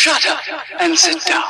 Shut up and sit down.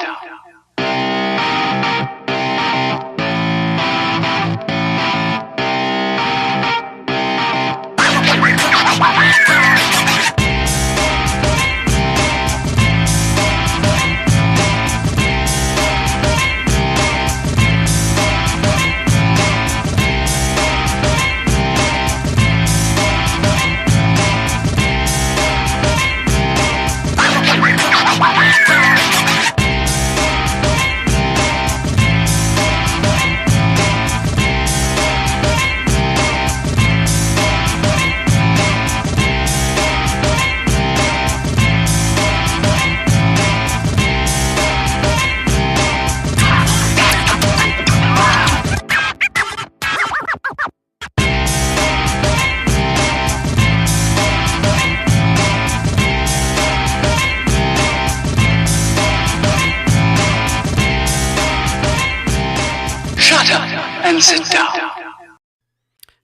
And sit down.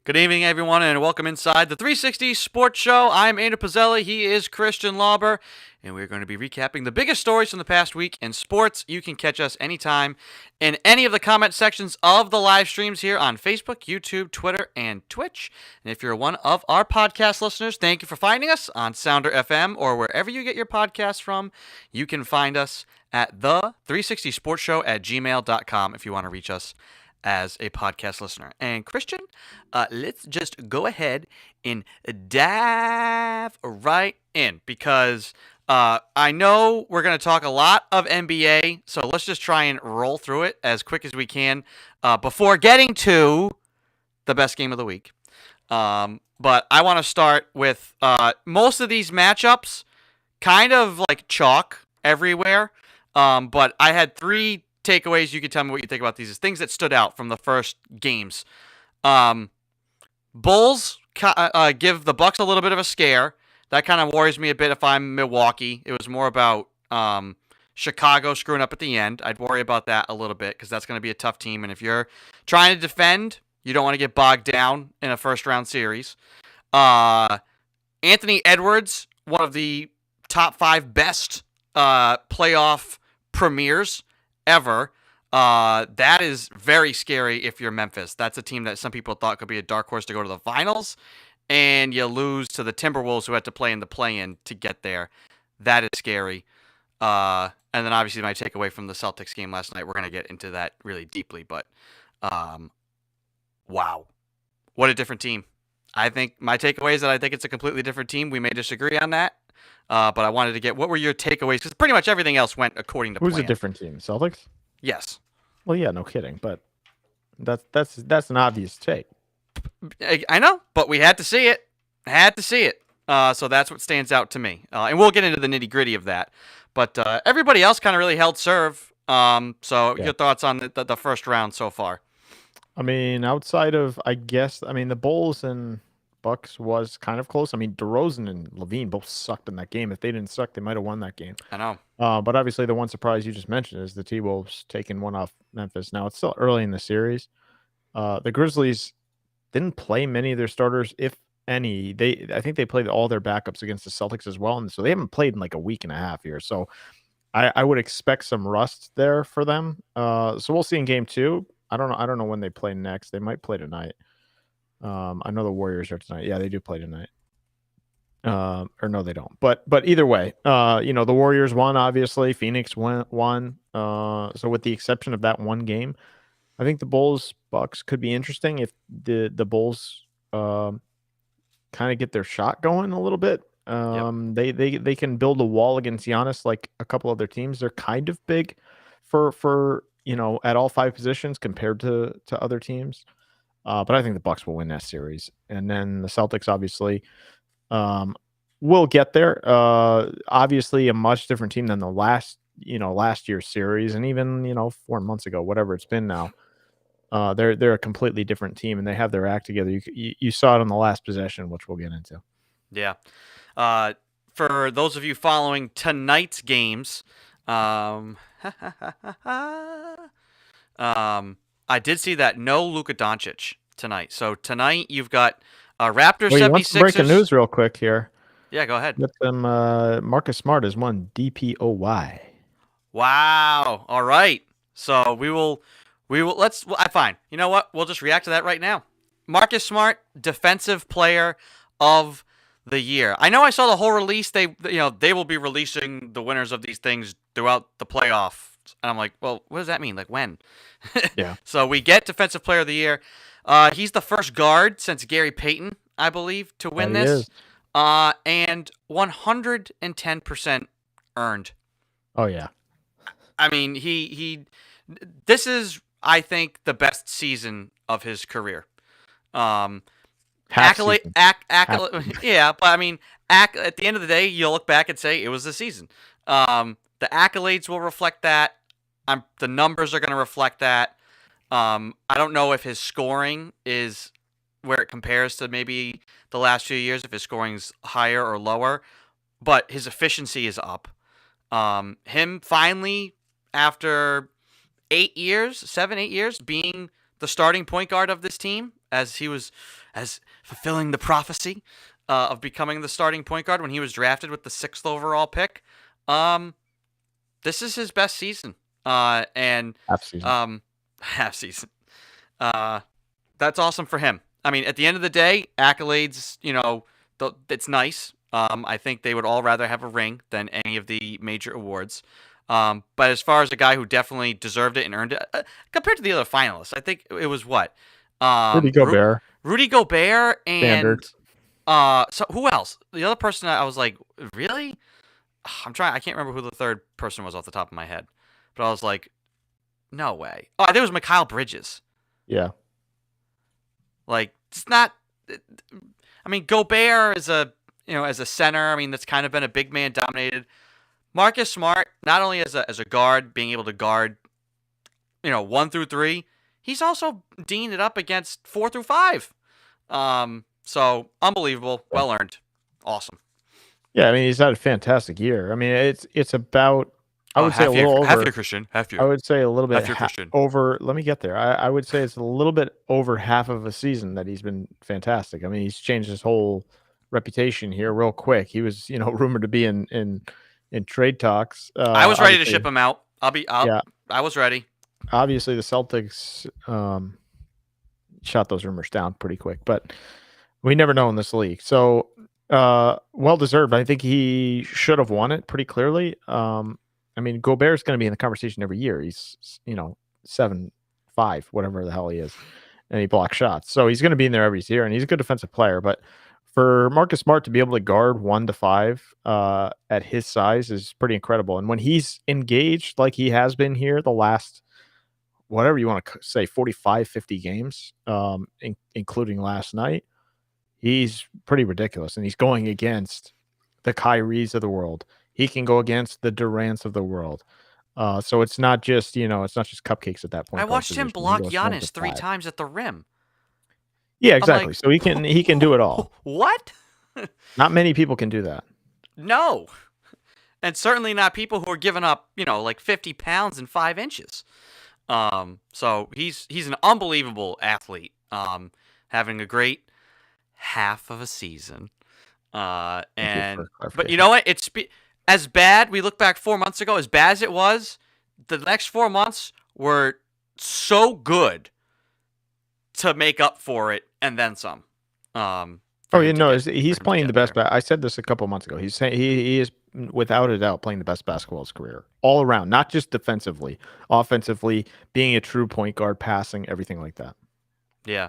Good evening, everyone, and welcome inside the 360 Sports Show. I'm Andrew Pizzelli. He is Christian Lauber, and we're going to be recapping the biggest stories from the past week in sports. You can catch us anytime in any of the comment sections of the live streams here on Facebook, YouTube, Twitter, and Twitch. And if you're one of our podcast listeners, thank you for finding us on Sounder FM or wherever you get your podcasts from. You can find us at the 360 Sports Show at gmail.com if you want to reach us as a podcast listener. And Christian, let's just go ahead and dive right in because I know we're going to talk a lot of NBA, so let's just try and roll through it as quick as we can before getting to the best game of the week. But I want to start with most of these matchups kind of like chalk everywhere, but I had three takeaways. You can tell me what you think about these. Things that stood out from the first games. Bulls give the Bucks a little bit of a scare. That kind of worries me a bit if I'm Milwaukee. It was more about Chicago screwing up at the end. I'd worry about that a little bit because that's going to be a tough team. And if you're trying to defend, you don't want to get bogged down in a first-round series. Anthony Edwards, one of the top 5 best playoff premieres ever. That is very scary if you're Memphis. That's a team that some people thought could be a dark horse to go to the finals, and you lose to the Timberwolves who had to play in the play-in to get there. That is scary. And then obviously my takeaway from the Celtics game last night, we're going to get into that really deeply, but wow. What a different team. I think my takeaway is that I think it's a completely different team. We may disagree on that, but I wanted to get, what were your takeaways? Because pretty much everything else went according to plan. Who's a different team? Celtics? Yes. Well, yeah, no kidding, but that's an obvious take. I know, but we had to see it. So that's what stands out to me. And we'll get into the nitty-gritty of that. But everybody else kind of really held serve. Your thoughts on the first round so far? I mean, outside of, the Bulls and Bucks was kind of close. I mean, DeRozan and Levine both sucked in that game. If they didn't suck, they might have won that game. I know. But obviously, the one surprise you just mentioned is the T-Wolves taking one off Memphis. Now, it's still early in the series. The Grizzlies didn't play many of their starters, if any. I think they played all their backups against the Celtics as well, and so they haven't played in like a week and a half here. So I would expect some rust there for them. So we'll see in Game 2. I don't know when they play next. They might play tonight. I know the Warriors are tonight. Yeah, they do play tonight. Or no, they don't. But either way, the Warriors won, obviously. Phoenix won. So with the exception of that one game, I think the Bulls-Bucks could be interesting if the Bulls kind of get their shot going a little bit. They can build a wall against Giannis like a couple other teams. They're kind of big for at all 5 positions compared to other teams. But I think the Bucks will win that series. And then the Celtics, obviously, will get there. Obviously, a much different team than the last year's series, and even 4 months ago, whatever it's been now. They're a completely different team, and they have their act together. You saw it on the last possession, which we'll get into. Yeah. For those of you following tonight's games, I did see that no Luka Doncic tonight. So tonight you've got Raptors 76ers. Breaking news real quick here. Yeah, go ahead. Let them. Marcus Smart is one DPOY. Wow. All right. So we will. Fine. You know what? We'll just react to that right now. Marcus Smart, defensive player of the year. I know I saw the whole release. They will be releasing the winners of these things throughout the playoffs. And I'm like, well, what does that mean? Like when? Yeah. So we get defensive player of the year. He's the first guard since Gary Payton, I believe, to win That he this. is. And 110% earned. Oh yeah. I mean, this is, I think, the best season of his career. Half Accolade, season. accolade, yeah, but I mean, at the end of the day, you'll look back and say it was the season. The accolades will reflect that. The numbers are going to reflect that. I don't know if his scoring is where it compares to maybe the last few years, if his scoring's higher or lower, but his efficiency is up. Him finally, after 8 years, 7, 8 years, being the starting point guard of this team, as fulfilling the prophecy of becoming the starting point guard when he was drafted with the 6th overall pick. This is his best season. And Half season. half season. That's awesome for him. I mean, at the end of the day, accolades, it's nice. I think they would all rather have a ring than any of the major awards. But as far as a guy who definitely deserved it and earned it, compared to the other finalists, I think it was what? Rudy Gobert. Rudy Gobert and Standard. so who else? The other person I was like, really? I can't remember who the third person was off the top of my head. But I was like, no way. Oh, I think it was Mikal Bridges. Yeah. Like, it's not. I mean, Gobert is as a center. I mean, that's kind of been a big man dominated. Marcus Smart, not only as a guard, being able to guard, 1 through 3, he's also D'ing it up against 4 through 5. So unbelievable, well earned, awesome. Yeah, I mean he's had a fantastic year. I mean it's about I would say a little over half year Christian, half year. I would say a little bit Half year Christian. over. Let me get there. I would say it's a little bit over half of a season that he's been fantastic. I mean he's changed his whole reputation here real quick. He was rumored to be in trade talks. I was ready to ship him out. Yeah. I was ready. Obviously the Celtics shot those rumors down pretty quick, but we never know in this league. So well deserved. I think he should have won it pretty clearly. I mean, Gobert's going to be in the conversation every year. He's 7'5", whatever the hell he is, and he blocks shots. So he's going to be in there every year, and he's a good defensive player. But for Marcus Smart to be able to guard 1 to 5 at his size is pretty incredible. And when he's engaged like he has been here the last, whatever you want to say, 45, 50 games, including last night, he's pretty ridiculous. And he's going against the Kyries of the world. He can go against the Durants of the world. So it's not just, it's not just cupcakes at that point. I watched him block Giannis 3 times at the rim. Yeah, exactly. So he can do it all. What? Not many people can do that. No. And certainly not people who are giving up, like 50 pounds and 5 inches. So he's an unbelievable athlete. Having a great half of a season. But you know what? It's as bad. We look back 4 months ago, as bad as it was, the next 4 months were so good to make up for it and then some. He's playing the best. I said this a couple months ago. He's saying he is without a doubt playing the best basketball of his career, all around, not just defensively, offensively, being a true point guard, passing, everything like that. Yeah.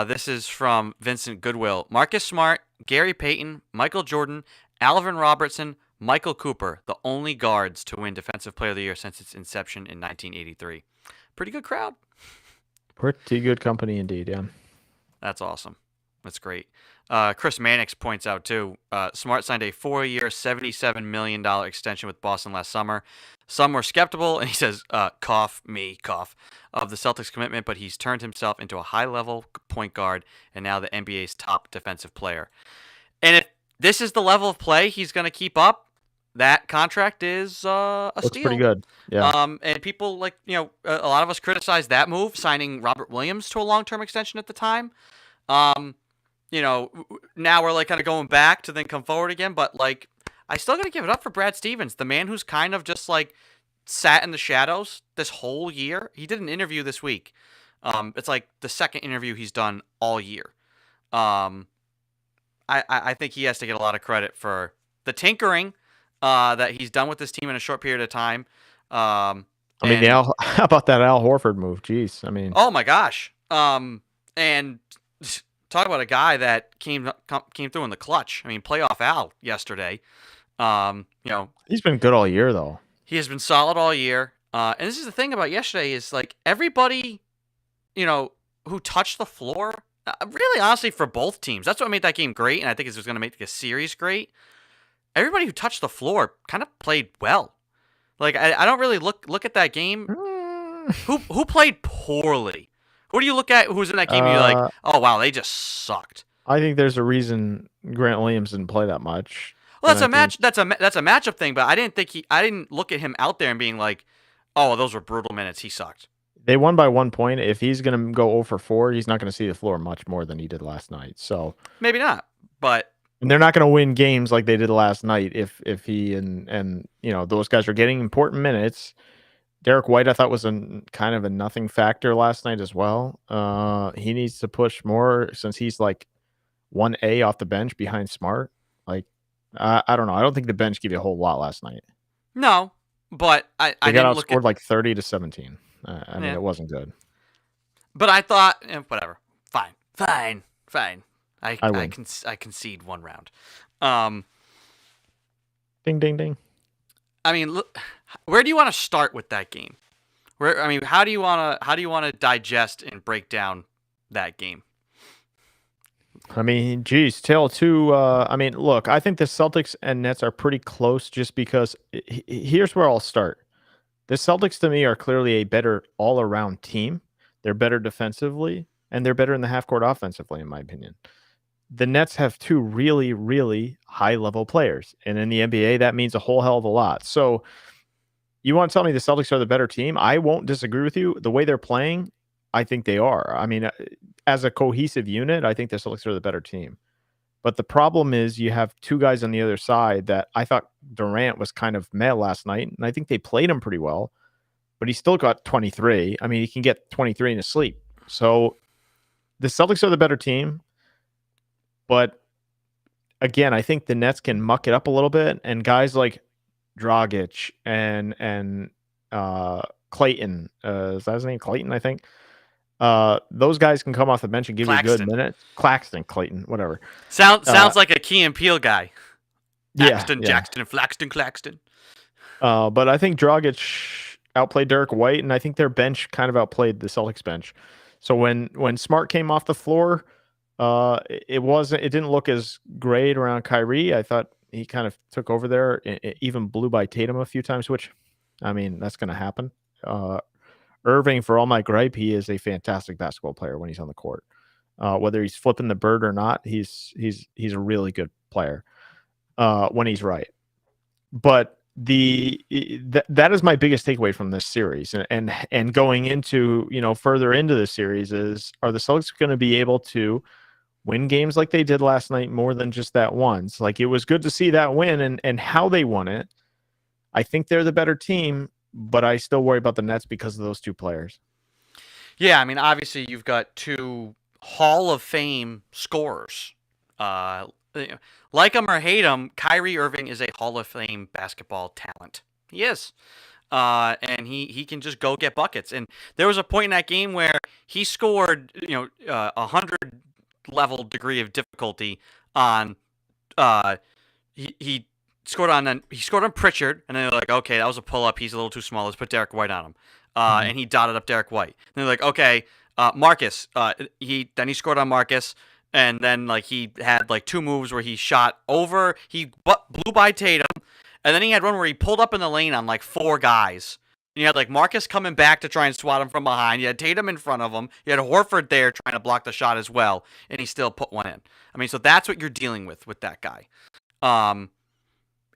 This is from Vincent Goodwill. Marcus Smart, Gary Payton, Michael Jordan, Alvin Robertson, Michael Cooper, the only guards to win Defensive Player of the Year since its inception in 1983. Pretty good crowd. Pretty good company indeed, yeah. That's awesome. That's great. Chris Mannix points out, too, Smart signed a 4-year, $77 million extension with Boston last summer. Some were skeptical, and he says, cough, of the Celtics' commitment, but he's turned himself into a high-level point guard and now the NBA's top defensive player. And if this is the level of play he's going to keep up, that contract is a Looks steal. pretty good. Yeah. And people a lot of us criticized that move, signing Robert Williams to a long-term extension at the time. now we're like kind of going back to then come forward again. But like, I still got to give it up for Brad Stevens, the man who's kind of just like sat in the shadows this whole year. He did an interview this week. It's like the second interview he's done all year. I think he has to get a lot of credit for the tinkering that he's done with this team in a short period of time. How about that Al Horford move? Jeez, oh my gosh. And talk about a guy that came through in the clutch. Playoff Al yesterday. He's been good all year though. He has been solid all year. And this is the thing about yesterday is like everybody, who touched the floor, really honestly for both teams. That's what made that game great, and I think it's going to make the series great. Everybody who touched the floor kind of played well. Like I don't really look at that game. Who played poorly? Who do you look at who's in that game and you're like, oh wow, they just sucked? I think there's a reason Grant Williams didn't play that much. Well, that's a matchup thing, but I didn't look at him out there and being like, oh, those were brutal minutes. He sucked. They won by 1 point. If he's going to go 0 for 4, he's not going to see the floor much more than he did last night. So maybe not, but and they're not going to win games like they did last night if he and those guys are getting important minutes. Derek White, I thought, was kind of a nothing factor last night as well. He needs to push more since he's like 1A off the bench behind Smart. Like, I don't know. I don't think the bench gave you a whole lot last night. No, but I got outscored like 30-17. It wasn't good. But I thought, whatever. Fine. I concede one round. Ding, ding, ding. Look, where do you want to start with that game? How do you want to digest and break down that game? Tale 2. Look, I think the Celtics and Nets are pretty close just because here's where I'll start. The Celtics, to me, are clearly a better all-around team. They're better defensively, and they're better in the half-court offensively, in my opinion. The Nets have two really, really high-level players, and in the NBA, that means a whole hell of a lot. So you want to tell me the Celtics are the better team? I won't disagree with you. The way they're playing, I think they are. As a cohesive unit, I think the Celtics are the better team. But the problem is you have two guys on the other side that I thought Durant was kind of meh last night, and I think they played him pretty well, but he still got 23. He can get 23 in his sleep. So the Celtics are the better team, but again, I think the Nets can muck it up a little bit, and guys like Dragic and Clayton, is that his name? Clayton, I think. Those guys can come off the bench and give you a good minute. Clayton, whatever. Sounds like a Key and Peele guy. Jackson, Claxton. But I think Dragic outplayed Derek White, and I think their bench kind of outplayed the Celtics bench. So when Smart came off the floor, it didn't look as great around Kyrie. I thought he kind of took over there. It even blew by Tatum a few times, which, that's going to happen. Irving, for all my gripe, he is a fantastic basketball player when he's on the court. Whether he's flipping the bird or not, he's a really good player when he's right. But that is my biggest takeaway from this series, and going into further into the series are the Celtics going to be able to win games like they did last night more than just that once? Like, it was good to see that win and how they won it. I think they're the better team, but I still worry about the Nets because of those two players. Yeah, obviously you've got two Hall of Fame scorers. Like him or hate him, Kyrie Irving is a Hall of Fame basketball talent. He is. And he can just go get buckets. And there was a point in that game where he scored, 100 level degree of difficulty on he scored on Pritchard, and then they're like, okay, that was a pull up. He's a little too small. Let's put Derek White on him. And he dotted up Derek White. And they're like, okay, Marcus. He scored on Marcus, and then he had two moves where he shot over. He blew by Tatum, and then he had one where he pulled up in the lane on 4 guys. And you had Marcus coming back to try and swat him from behind. You had Tatum in front of him. You had Horford there trying to block the shot as well, and he still put one in. So that's what you're dealing with that guy.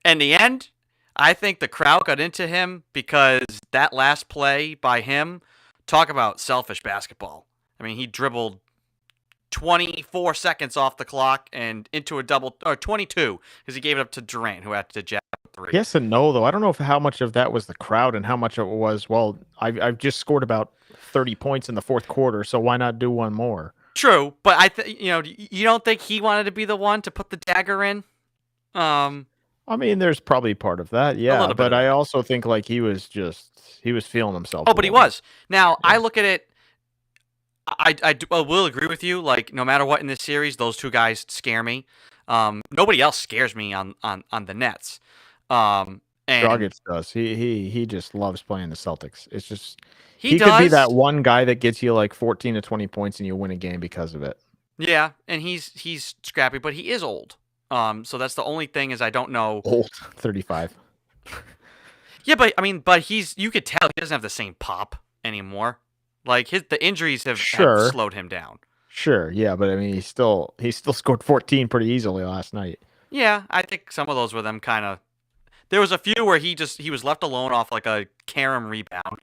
In the end, I think the crowd got into him because that last play by him, talk about selfish basketball. He dribbled 24 seconds off the clock and into a double, or 22, because he gave it up to Durant, who had to jab 3. Yes and no, though. I don't know how much of that was the crowd and how much of it was, well, I've just scored about 30 points in the fourth quarter, so why not do one more? True, but you don't think he wanted to be the one to put the dagger in? I mean, there's probably part of that, yeah, little bit but of I that. also think like he was feeling himself. Oh, a but he little bit. was. Now, Yeah. I look at it, I will agree with you. Like, no matter what in this series, those two guys scare me. Nobody else scares me on the Nets. And Dragic does. He just loves playing the Celtics. It's just he he could be that does. one guy that gets you like 14 to 20 points and you win a game because of it. Yeah, and he's scrappy, but he is old. So that's the only thing is I don't know. Old, 35. Yeah, but I mean, you could tell he doesn't have the same pop anymore. Like the injuries have slowed him down. Sure, yeah, but I mean, he still scored 14 pretty easily last night. Yeah, I think some of those were them kind of. There was a few where he was left alone off like a carom rebound.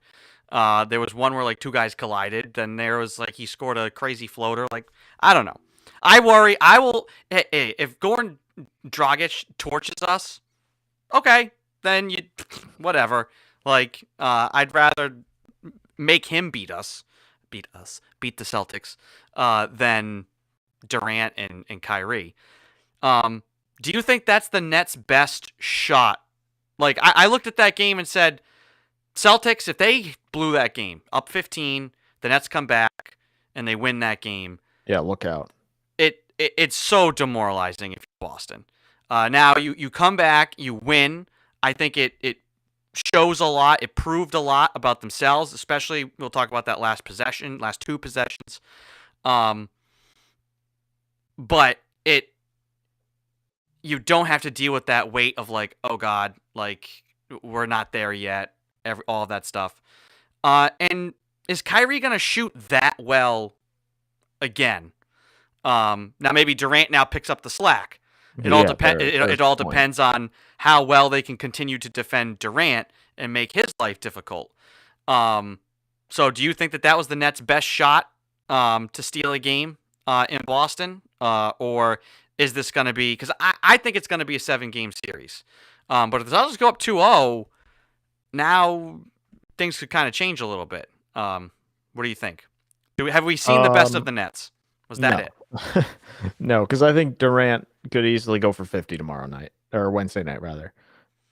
There was one where like two guys collided. Then there was like he scored a crazy floater. Like, I don't know. I worry. Hey, if Goran Dragic torches us, okay, then whatever. Like, I'd rather make him beat the Celtics, than Durant and Kyrie. Do you think that's the Nets' best shot? Like, I looked at that game and said, Celtics, if they blew that game up 15, the Nets come back and they win that game. Yeah, look out. It's so demoralizing if you're Boston. Now you come back, you win. I think it shows a lot. It proved a lot about themselves, especially we'll talk about that last two possessions. But you don't have to deal with that weight of like, oh God, like we're not there yet. All of that stuff. And is Kyrie gonna shoot that well again? Now maybe Durant now picks up the slack. It all depends on how well they can continue to defend Durant and make his life difficult. So do you think that was the Nets' best shot to steal a game in Boston, or is this going to be? Because I think it's going to be a 7-game series. But if the Celtics go up 2-0, now things could kind of change a little bit. What do you think? Have we seen the best of the Nets? Was that it? No, because I think Durant could easily go for 50 tomorrow night or Wednesday night rather.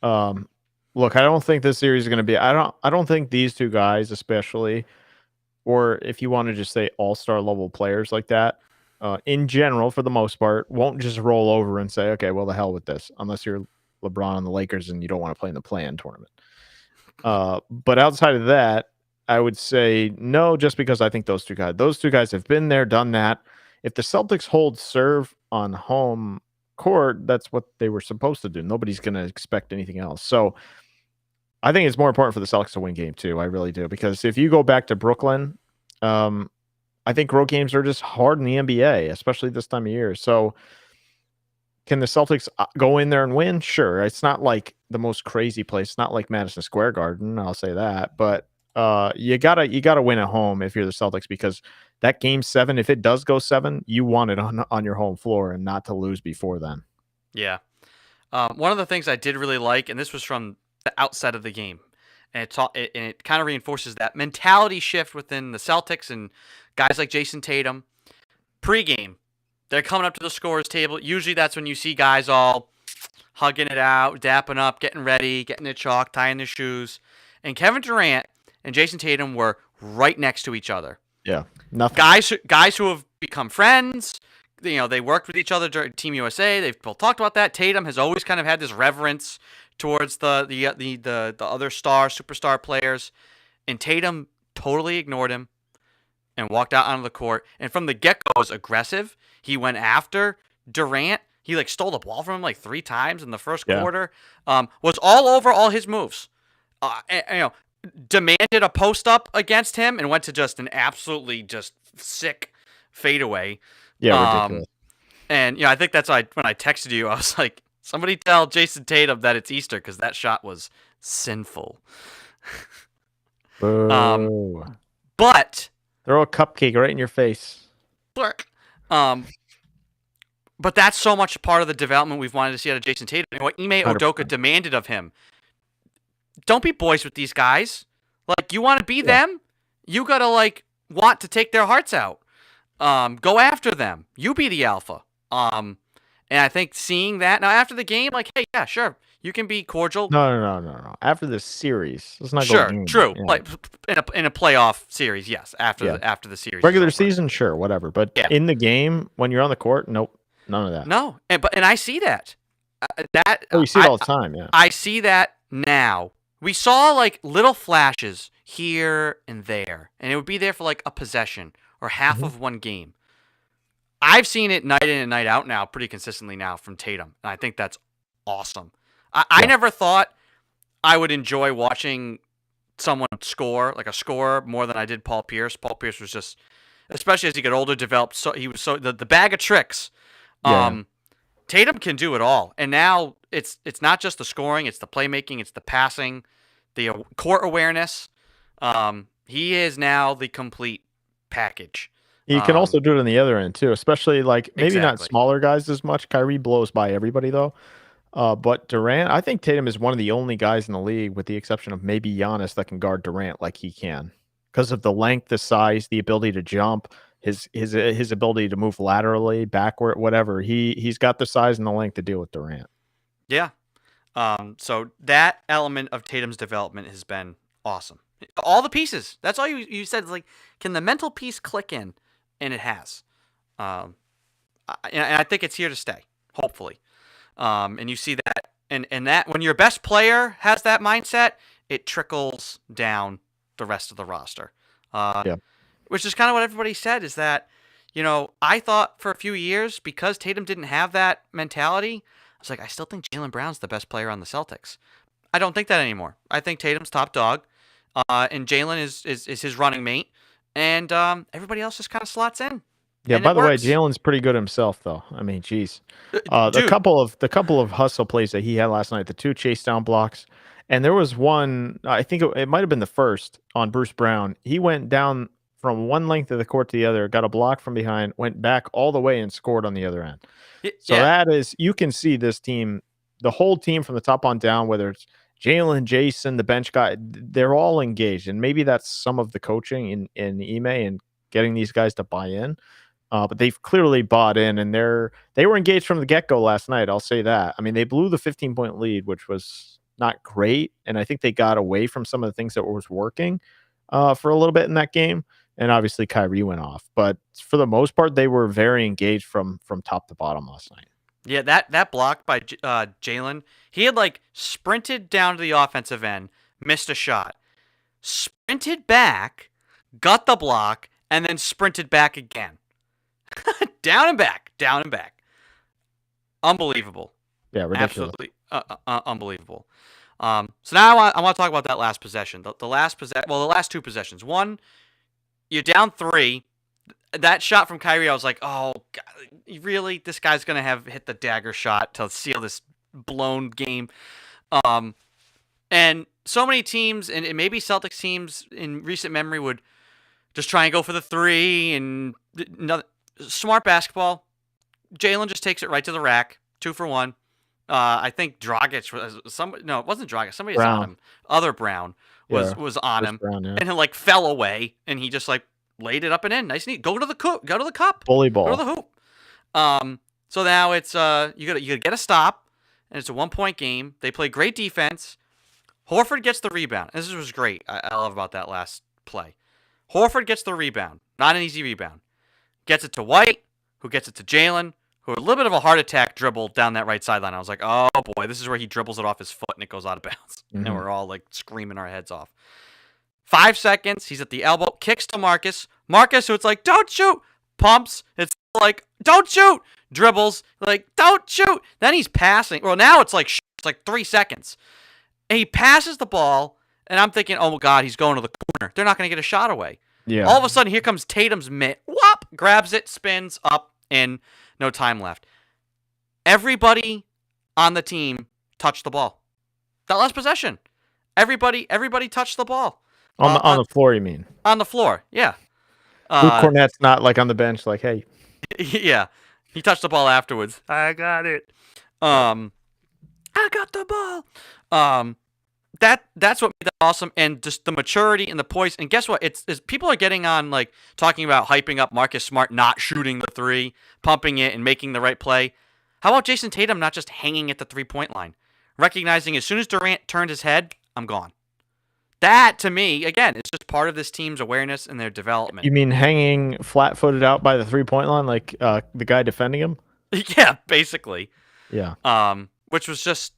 Look, I don't think this series is going to be. I don't think these two guys, especially, or if you want to just say all-star level players like that, in general, for the most part, won't just roll over and say, okay, well, the hell with this, unless you're LeBron and the Lakers and you don't want to play in the play-in tournament. But outside of that, I would say no, just because I think those two guys have been there, done that. If the Celtics hold serve on home court, that's what they were supposed to do. Nobody's going to expect anything else. So I think it's more important for the Celtics to win game 2. I really do. Because if you go back to Brooklyn, I think road games are just hard in the NBA, especially this time of year. So can the Celtics go in there and win? Sure. It's not like the most crazy place. It's not like Madison Square Garden. I'll say that. But you gotta win at home if you're the Celtics, because that game 7, if it does go 7, you want it on your home floor and not to lose before then. Yeah. One of the things I did really like, and this was from the outset of the game, and it kind of reinforces that mentality shift within the Celtics and guys like Jason Tatum. Pre-game, they're coming up to the scorer's table. Usually that's when you see guys all hugging it out, dapping up, getting ready, getting their chalk, tying their shoes. And Kevin Durant and Jason Tatum were right next to each other. Yeah, nothing. Guys who have become friends. You know, they worked with each other during Team USA. They've both talked about that. Tatum has always kind of had this reverence towards the other superstar players, and Tatum totally ignored him and walked out onto the court. And from the get-go, was aggressive. He went after Durant. He like stole the ball from him like 3 times in the first quarter. Was all over all his moves. Demanded a post-up against him and went to just an absolutely just sick fadeaway. Yeah, ridiculous. And I think that's why when I texted you, I was like, somebody tell Jason Tatum that it's Easter, because that shot was sinful. Boo. But throw a cupcake right in your face. Blurk. But that's so much part of the development we've wanted to see out of Jason Tatum. And what Ime Udoka 100%. demanded of him. Don't be boys with these guys. Like, you want to be them? You got to, like, want to take their hearts out. Go after them. You be the alpha. And I think seeing that, now after the game, like, hey, yeah, sure, you can be cordial. No. After the series, let's not go Sure, game. true. Yeah. Like, in a playoff series, yes. After the series. Regular is over. season, sure, whatever. But in the game, when you're on the court, nope, none of that. No, and I see that. You see it all the time, yeah. I see that now. We saw like little flashes here and there, and it would be there for like a possession or half of one game. I've seen it night in and night out now, pretty consistently now from Tatum, and I think that's awesome. I never thought I would enjoy watching someone score, like a scorer, more than I did Paul Pierce. Paul Pierce was just, especially as he got older, developed. So he was the bag of tricks. Tatum can do it all, and now it's not just the scoring, it's the playmaking, it's the passing, the court awareness. He is now the complete package. You can also do it on the other end too, especially like maybe not smaller guys as much. Kyrie blows by everybody though. But Durant, I think Tatum is one of the only guys in the league, with the exception of maybe Giannis, that can guard Durant like he can, because of the length, the size, the ability to jump, his ability to move laterally, backward, whatever. He's got the size and the length to deal with Durant. Yeah. So that element of Tatum's development has been awesome. All the pieces. That's all you said. Like, can the mental piece click in? And it has. And I think it's here to stay, hopefully. And you see that, and that when your best player has that mindset, it trickles down the rest of the roster. Which is kind of what everybody said, is that, I thought for a few years, because Tatum didn't have that mentality, I was like, I still think Jaylen Brown's the best player on the Celtics. I don't think that anymore. I think Tatum's top dog, and Jaylen is his running mate, and everybody else just kind of slots in. Yeah, by the way, Jaylen's pretty good himself, though. I mean, geez. The couple of hustle plays that he had last night, the 2 chase down blocks, and there was one, I think it might have been the first on Bruce Brown. He went down from one length of the court to the other, got a block from behind, went back all the way and scored on the other end. So that is, you can see this team, the whole team from the top on down, whether it's Jaylen, Jason, the bench guy, they're all engaged. And maybe that's some of the coaching in Ime and getting these guys to buy in. But they've clearly bought in, and they were engaged from the get-go last night. I'll say that. I mean, they blew the 15-point lead, which was not great. And I think they got away from some of the things that was working for a little bit in that game. And obviously Kyrie went off. But for the most part, they were very engaged from top to bottom last night. Yeah, that block by Jaylen, he had like sprinted down to the offensive end, missed a shot, sprinted back, got the block, and then sprinted back again. down and back. Unbelievable. Yeah, ridiculous. Absolutely unbelievable. So now I want to talk about that last possession. The last two possessions. One, you're down 3. That shot from Kyrie, I was like, oh, God, really? This guy's going to have hit the dagger shot to seal this blown game. And so many teams, and maybe Celtics teams in recent memory, would just try and go for the 3. And smart basketball. Jaylen just takes it right to the rack. 2 for 1. I think Dragic no, it wasn't Dragic. Somebody was on him. Other Brown was on him. Brown, yeah. And he like fell away, and he just like laid it up and in. Nice and neat. Go to the cup. Bully ball. Go to the hoop. So now it's you gotta get a stop, and it's a 1-point game. They play great defense. Horford gets the rebound. This was great. I love about that last play. Horford gets the rebound. Not an easy rebound. Gets it to White, who gets it to Jaylen, who a little bit of a heart attack dribble down that right sideline. I was like, oh boy, this is where he dribbles it off his foot and it goes out of bounds. And we're all like screaming our heads off. 5 seconds, he's at the elbow, kicks to Marcus. Marcus, who it's like, don't shoot, pumps. It's like, don't shoot, dribbles, like, don't shoot. Then he's passing. Well, now it's like 3 seconds. And he passes the ball, and I'm thinking, oh, God, he's going to the corner. They're not going to get a shot away. Yeah. All of a sudden, here comes Tatum's mitt. Whop! Grabs it, spins, up, in. No time left. Everybody on the team touched the ball. That last possession. Everybody touched the ball. On the floor, you mean? On the floor, yeah. Luke Cornett's not like on the bench like, hey. Yeah, he touched the ball afterwards. I got it. I got the ball. That's what made that awesome, and just the maturity and the poise. And guess what? It's people are getting on like talking about hyping up Marcus Smart not shooting the three, pumping it, and making the right play. How about Jason Tatum not just hanging at the 3-point line, recognizing as soon as Durant turned his head, I'm gone. That to me, again, is just part of this team's awareness and their development. You mean hanging flat-footed out by the 3-point line, like the guy defending him? Yeah, basically. Yeah. Which was just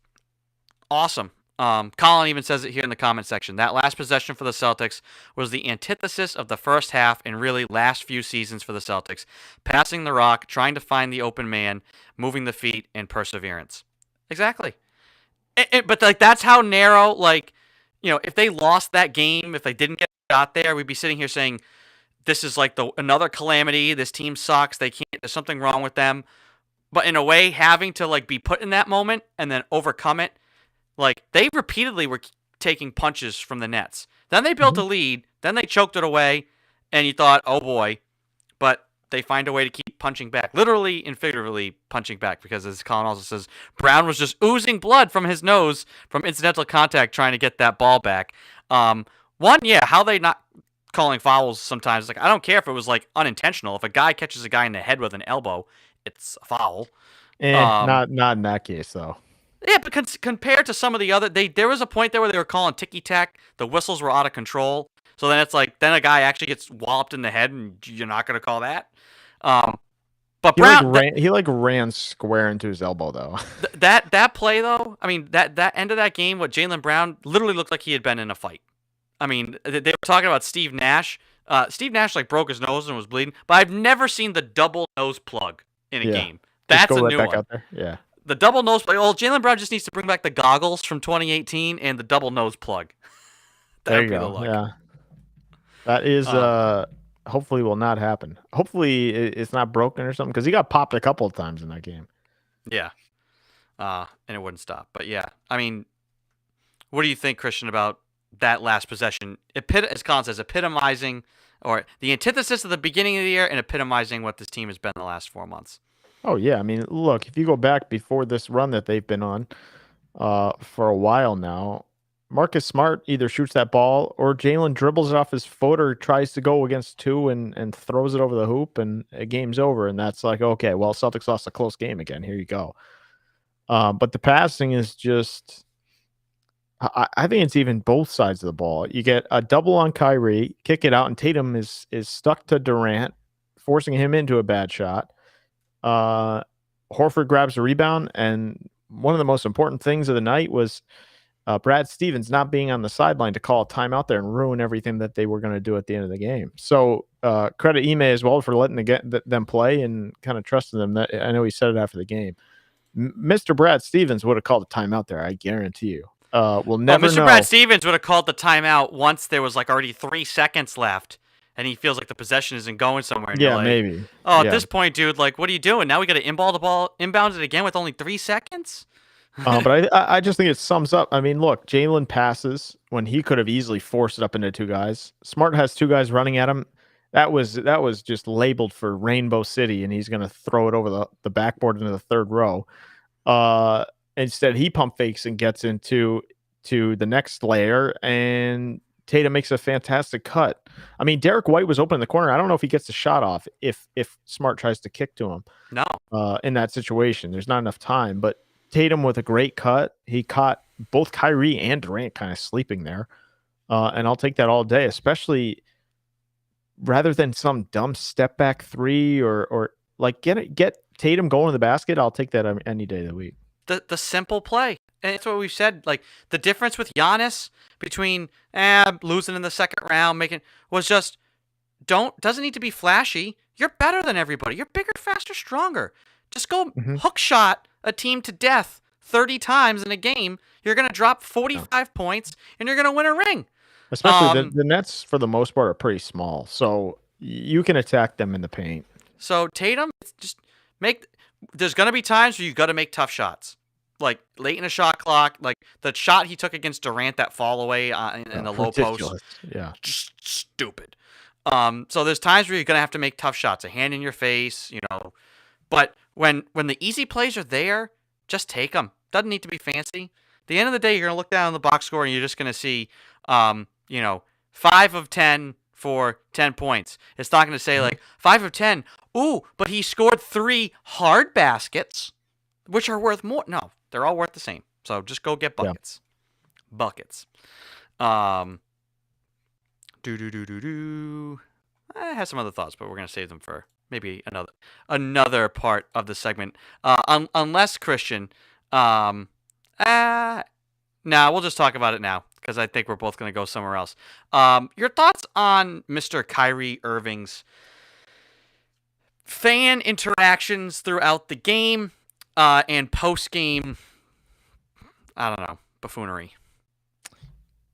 awesome. Colin even says it here in the comment section. That last possession for the Celtics was the antithesis of the first half and really last few seasons for the Celtics. Passing the rock, trying to find the open man, moving the feet, and perseverance. Exactly. But like that's how narrow, like, you know, if they lost that game, if they didn't get a shot there, we'd be sitting here saying, this is like another calamity. This team sucks. They can't. There's something wrong with them. But in a way, having to like be put in that moment and then overcome it, like they repeatedly were taking punches from the Nets. Then they built a lead. Then they choked it away, and you thought, oh boy. But they find a way to keep punching back, literally and figuratively punching back, because as Colin also says, Brown was just oozing blood from his nose from incidental contact trying to get that ball back. How they not calling fouls sometimes. Like I don't care if it was like unintentional. If a guy catches a guy in the head with an elbow, it's a foul. Not in that case though. Yeah, but compared to some of the other, there was a point there where they were calling ticky-tack. The whistles were out of control. So then it's like, then a guy actually gets walloped in the head, and you're not going to call that. But Brown, he ran square into his elbow though. That play though, I mean that end of that game, what Jaylen Brown literally looked like he had been in a fight. I mean, they were talking about Steve Nash. Steve Nash like broke his nose and was bleeding, but I've never seen the double nose plug in a game. That's a new one. Out there. Yeah. The double nose plug. Well, Jaylen Brown just needs to bring back the goggles from 2018 and the double nose plug. There you go. Yeah. That is hopefully will not happen. Hopefully it's not broken or something, because he got popped a couple of times in that game. Yeah. And it wouldn't stop. But yeah, I mean, what do you think, Christian, about that last possession? As Colin says, epitomizing, or the antithesis of the beginning of the year and epitomizing what this team has been the last 4 months. Oh, yeah. I mean, look, if you go back before this run that they've been on for a while now, Marcus Smart either shoots that ball or Jaylen dribbles it off his foot or tries to go against two and throws it over the hoop, and the game's over. And that's like, okay, well, Celtics lost a close game again. Here you go. But the passing is just, I think it's even both sides of the ball. You get a double on Kyrie, kick it out, and Tatum is stuck to Durant, forcing him into a bad shot. Horford grabs a rebound, and one of the most important things of the night was Brad Stevens not being on the sideline to call a timeout there and ruin everything that they were going to do at the end of the game. So credit Ime as well for letting them play and kind of trusting them. That I know he said it after the game. Mr. Brad Stevens would have called a timeout there, I guarantee you. We'll never know. Mr. Brad Stevens would have called the timeout once there was like already 3 seconds left, and he feels like the possession isn't going somewhere. And yeah, maybe. Oh, at this point, dude, like, what are you doing? Now we got to inbound it again with only 3 seconds? But I just think it sums up. I mean, look, Jaylen passes when he could have easily forced it up into 2 guys. Smart has 2 guys running at him. That was just labeled for Rainbow City, and he's going to throw it over the backboard into the 3rd row. Instead, he pump fakes and gets into the next layer, and Tatum makes a fantastic cut. I mean, Derek White was open in the corner. I don't know if he gets the shot off if Smart tries to kick to him. No. In that situation, there's not enough time. But Tatum with a great cut. He caught both Kyrie and Durant kind of sleeping there. And I'll take that all day, especially rather than some dumb step back 3 or like get Tatum going to the basket. I'll take that any day of the week. The simple play. And it's what we've said. Like, the difference with Giannis between losing in the second round, was just doesn't need to be flashy. You're better than everybody. You're bigger, faster, stronger. Just go hook shot a team to death 30 times in a game. You're going to drop 45 points, and you're going to win a ring. Especially the Nets, for the most part, are pretty small. So you can attack them in the paint. So Tatum, just there's going to be times where you got to make tough shots. Like late in a shot clock, like the shot he took against Durant, that fall away in the low post. Yeah. Just stupid. So there's times where you're gonna have to make tough shots, a hand in your face, But when the easy plays are there, just take them. Doesn't need to be fancy. At the end of the day, you're gonna look down the box score and you're just gonna see, 5 of 10 for 10 points. It's not gonna say like 5 of 10. Ooh, but he scored 3 hard baskets, which are worth more. No, they're all worth the same. So just go get buckets. Yeah. Buckets. I have some other thoughts, but we're gonna save them for maybe another part of the segment. Unless Christian, we'll just talk about it now because I think we're both gonna go somewhere else. Your thoughts on Mr. Kyrie Irving's fan interactions throughout the game and post game? I don't know, buffoonery.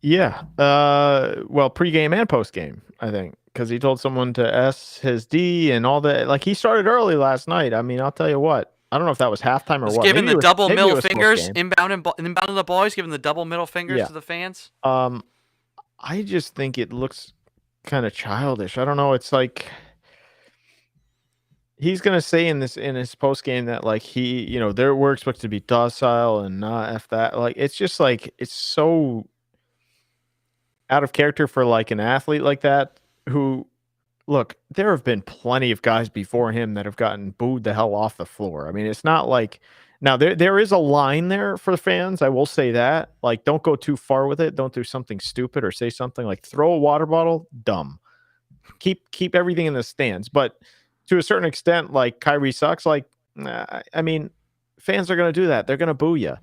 Yeah. Well, pregame and postgame, I think, because he told someone to S his D and all that. Like, he started early last night. I mean, I'll tell you what. I don't know if that was halftime or what. Giving the double middle fingers inbound to the boys, giving the double middle fingers to the fans. I just think it looks kind of childish. I don't know. It's like he's gonna say in his post game that like we're expected to be docile and not F that. Like, it's just like it's so out of character for like an athlete like that who, look, there have been plenty of guys before him that have gotten booed the hell off the floor. I mean, it's not like now there is a line there for the fans. I will say that, like, don't go too far with it. Don't do something stupid or say something like throw a water bottle. Dumb. Keep everything in the stands. But to a certain extent, like Kyrie sucks. Like, I mean, fans are going to do that. They're going to boo you.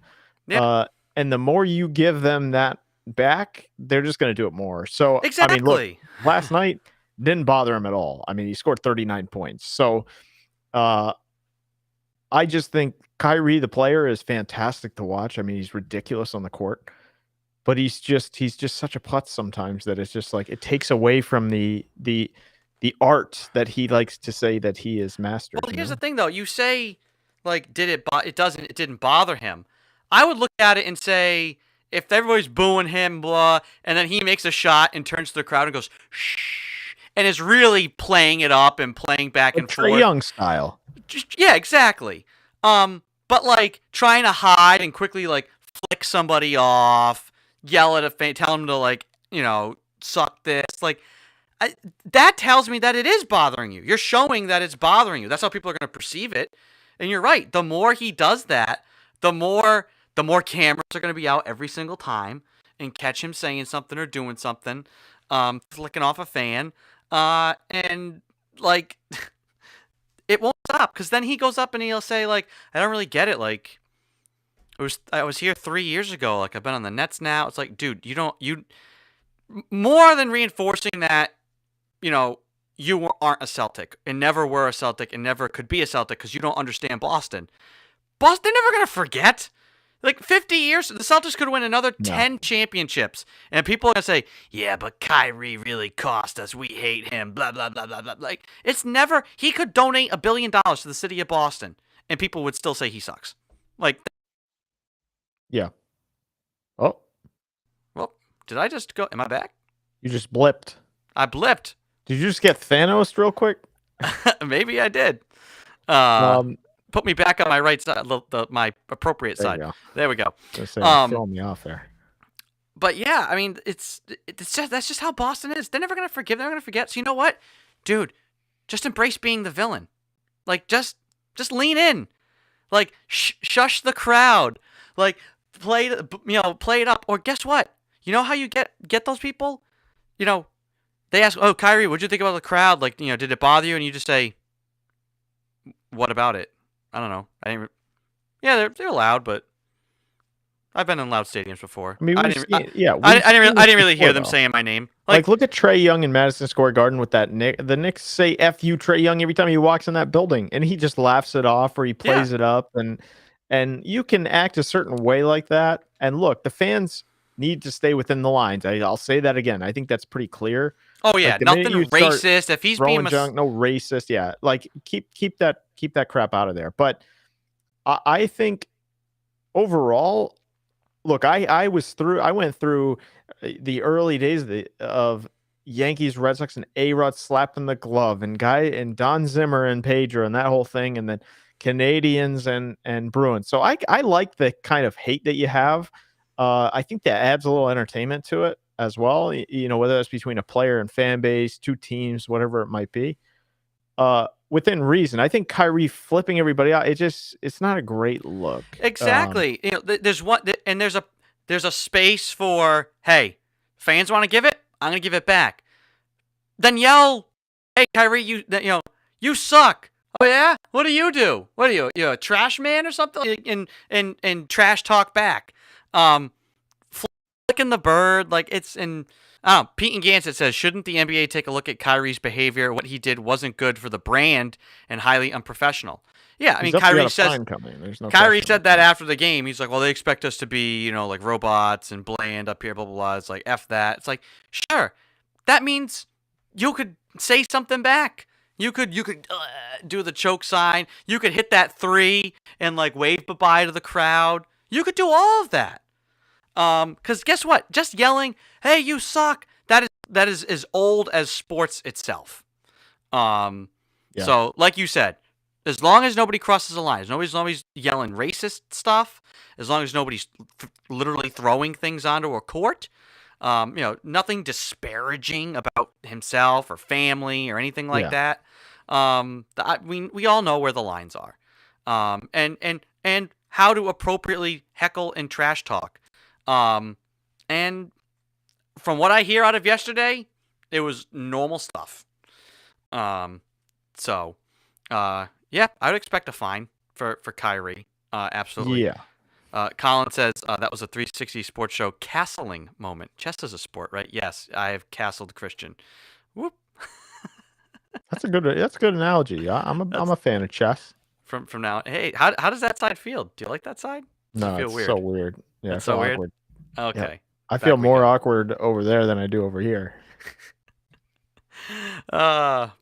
Yeah. And the more you give them that back, they're just going to do it more. So exactly. I mean, look, last night didn't bother him at all. I mean, he scored 39 points. So I just think Kyrie, the player, is fantastic to watch. I mean, he's ridiculous on the court, but he's just such a putz sometimes that it's just like it takes away from the art that he likes to say that he is mastered. Well, here's the thing though. You say like, it didn't bother him. I would look at it and say, if everybody's booing him, blah, and then he makes a shot and turns to the crowd and goes, shh, and is really playing it up and playing back and forth. Trae Young style. Yeah, exactly. But like trying to hide and quickly like flick somebody off, yell at a fan, tell him to like, suck this. Like, that tells me that it is bothering you. You're showing that it's bothering you. That's how people are going to perceive it. And you're right. The more he does that, the more cameras are going to be out every single time and catch him saying something or doing something, flicking off a fan, and like it won't stop because then he goes up and he'll say like, I don't really get it. Like, I was here 3 years ago. Like, I've been on the Nets now. It's like, dude, you more than reinforcing that, you aren't a Celtic and never were a Celtic and never could be a Celtic because you don't understand Boston. They're never going to forget. Like 50 years, the Celtics could win another 10 championships. And people are going to say, yeah, but Kyrie really cost us. We hate him, blah, blah, blah, blah, blah. Like, it's never, he could donate $1 billion to the city of Boston and people would still say he sucks. Like, yeah. Oh. Well, did I just go, am I back? You just blipped. I blipped. Did you just get Thanos real quick? Maybe I did. Put me back on my right side, my appropriate side. There we go. Throw me off there. But yeah, I mean, that's just how Boston is. They're never gonna forgive. They're never gonna forget. So you know what, dude? Just embrace being the villain. Like, just lean in. Like, shush the crowd. Like, play it up. Or guess what? You know how you get those people? They ask, "Oh, Kyrie, what'd you think about the crowd? Like, did it bother you?" And you just say, "What about it?" I don't know. Yeah, they're loud, but I've been in loud stadiums before. I mean, I didn't really hear them saying my name. Like, look at Trae Young in Madison Square Garden with that Knicks. The Knicks say "F you, Trae Young" every time he walks in that building, and he just laughs it off or he plays it up. And you can act a certain way like that. And look, the fans need to stay within the lines. I'll say that again. I think that's pretty clear. Oh yeah, like, nothing racist. If he's being junk, no racist. Yeah, like keep that crap out of there. But I think overall, look, I went through the early days of Yankees, Red Sox, and A-Rod slapping the glove, and Don Zimmer and Pedro and that whole thing, and then Canadians and Bruins. So I like the kind of hate that you have. I think that adds a little entertainment to it as well. Whether it's between a player and fan base, two teams, whatever it might be. Within reason. I think Kyrie flipping everybody out, it's not a great look. Exactly. There's a space for, hey, fans want to give it, I'm going to give it back. Then yell, hey, Kyrie, you suck. Oh yeah? What do you do? What are you a trash man or something? And trash talk back. Flicking the bird, like it's in. I don't know. Pete and Gansett says, shouldn't the NBA take a look at Kyrie's behavior? What he did wasn't good for the brand and highly unprofessional. Yeah, I mean, Kyrie says. Kyrie said that after the game. He's like, well, they expect us to be, like robots and bland up here, blah blah blah. It's like F that. It's like, sure, that means you could say something back. You could do the choke sign. You could hit that 3 and like wave bye-bye to the crowd. You could do all of that. Because guess what? Just yelling, "Hey, you suck!" That is as old as sports itself. Yeah. So, like you said, as long as nobody crosses the line, as nobody's yelling racist stuff, as long as nobody's literally throwing things onto a court, nothing disparaging about himself or family or anything like that. We all know where the lines are, and how to appropriately heckle and trash talk. And from what I hear out of yesterday, it was normal stuff. Yeah, I would expect a fine for Kyrie. Absolutely. Yeah. Colin says that was a 360 Sports Show castling moment. Chess is a sport, right? Yes, I have castled Christian. Whoop. That's a good analogy. I'm a fan of chess. From now, hey, how does that side feel? Do you like that side? No, feel it's weird? so weird. Yeah, it's so weird. Awkward. Okay. Yeah. I feel more awkward over there than I do over here.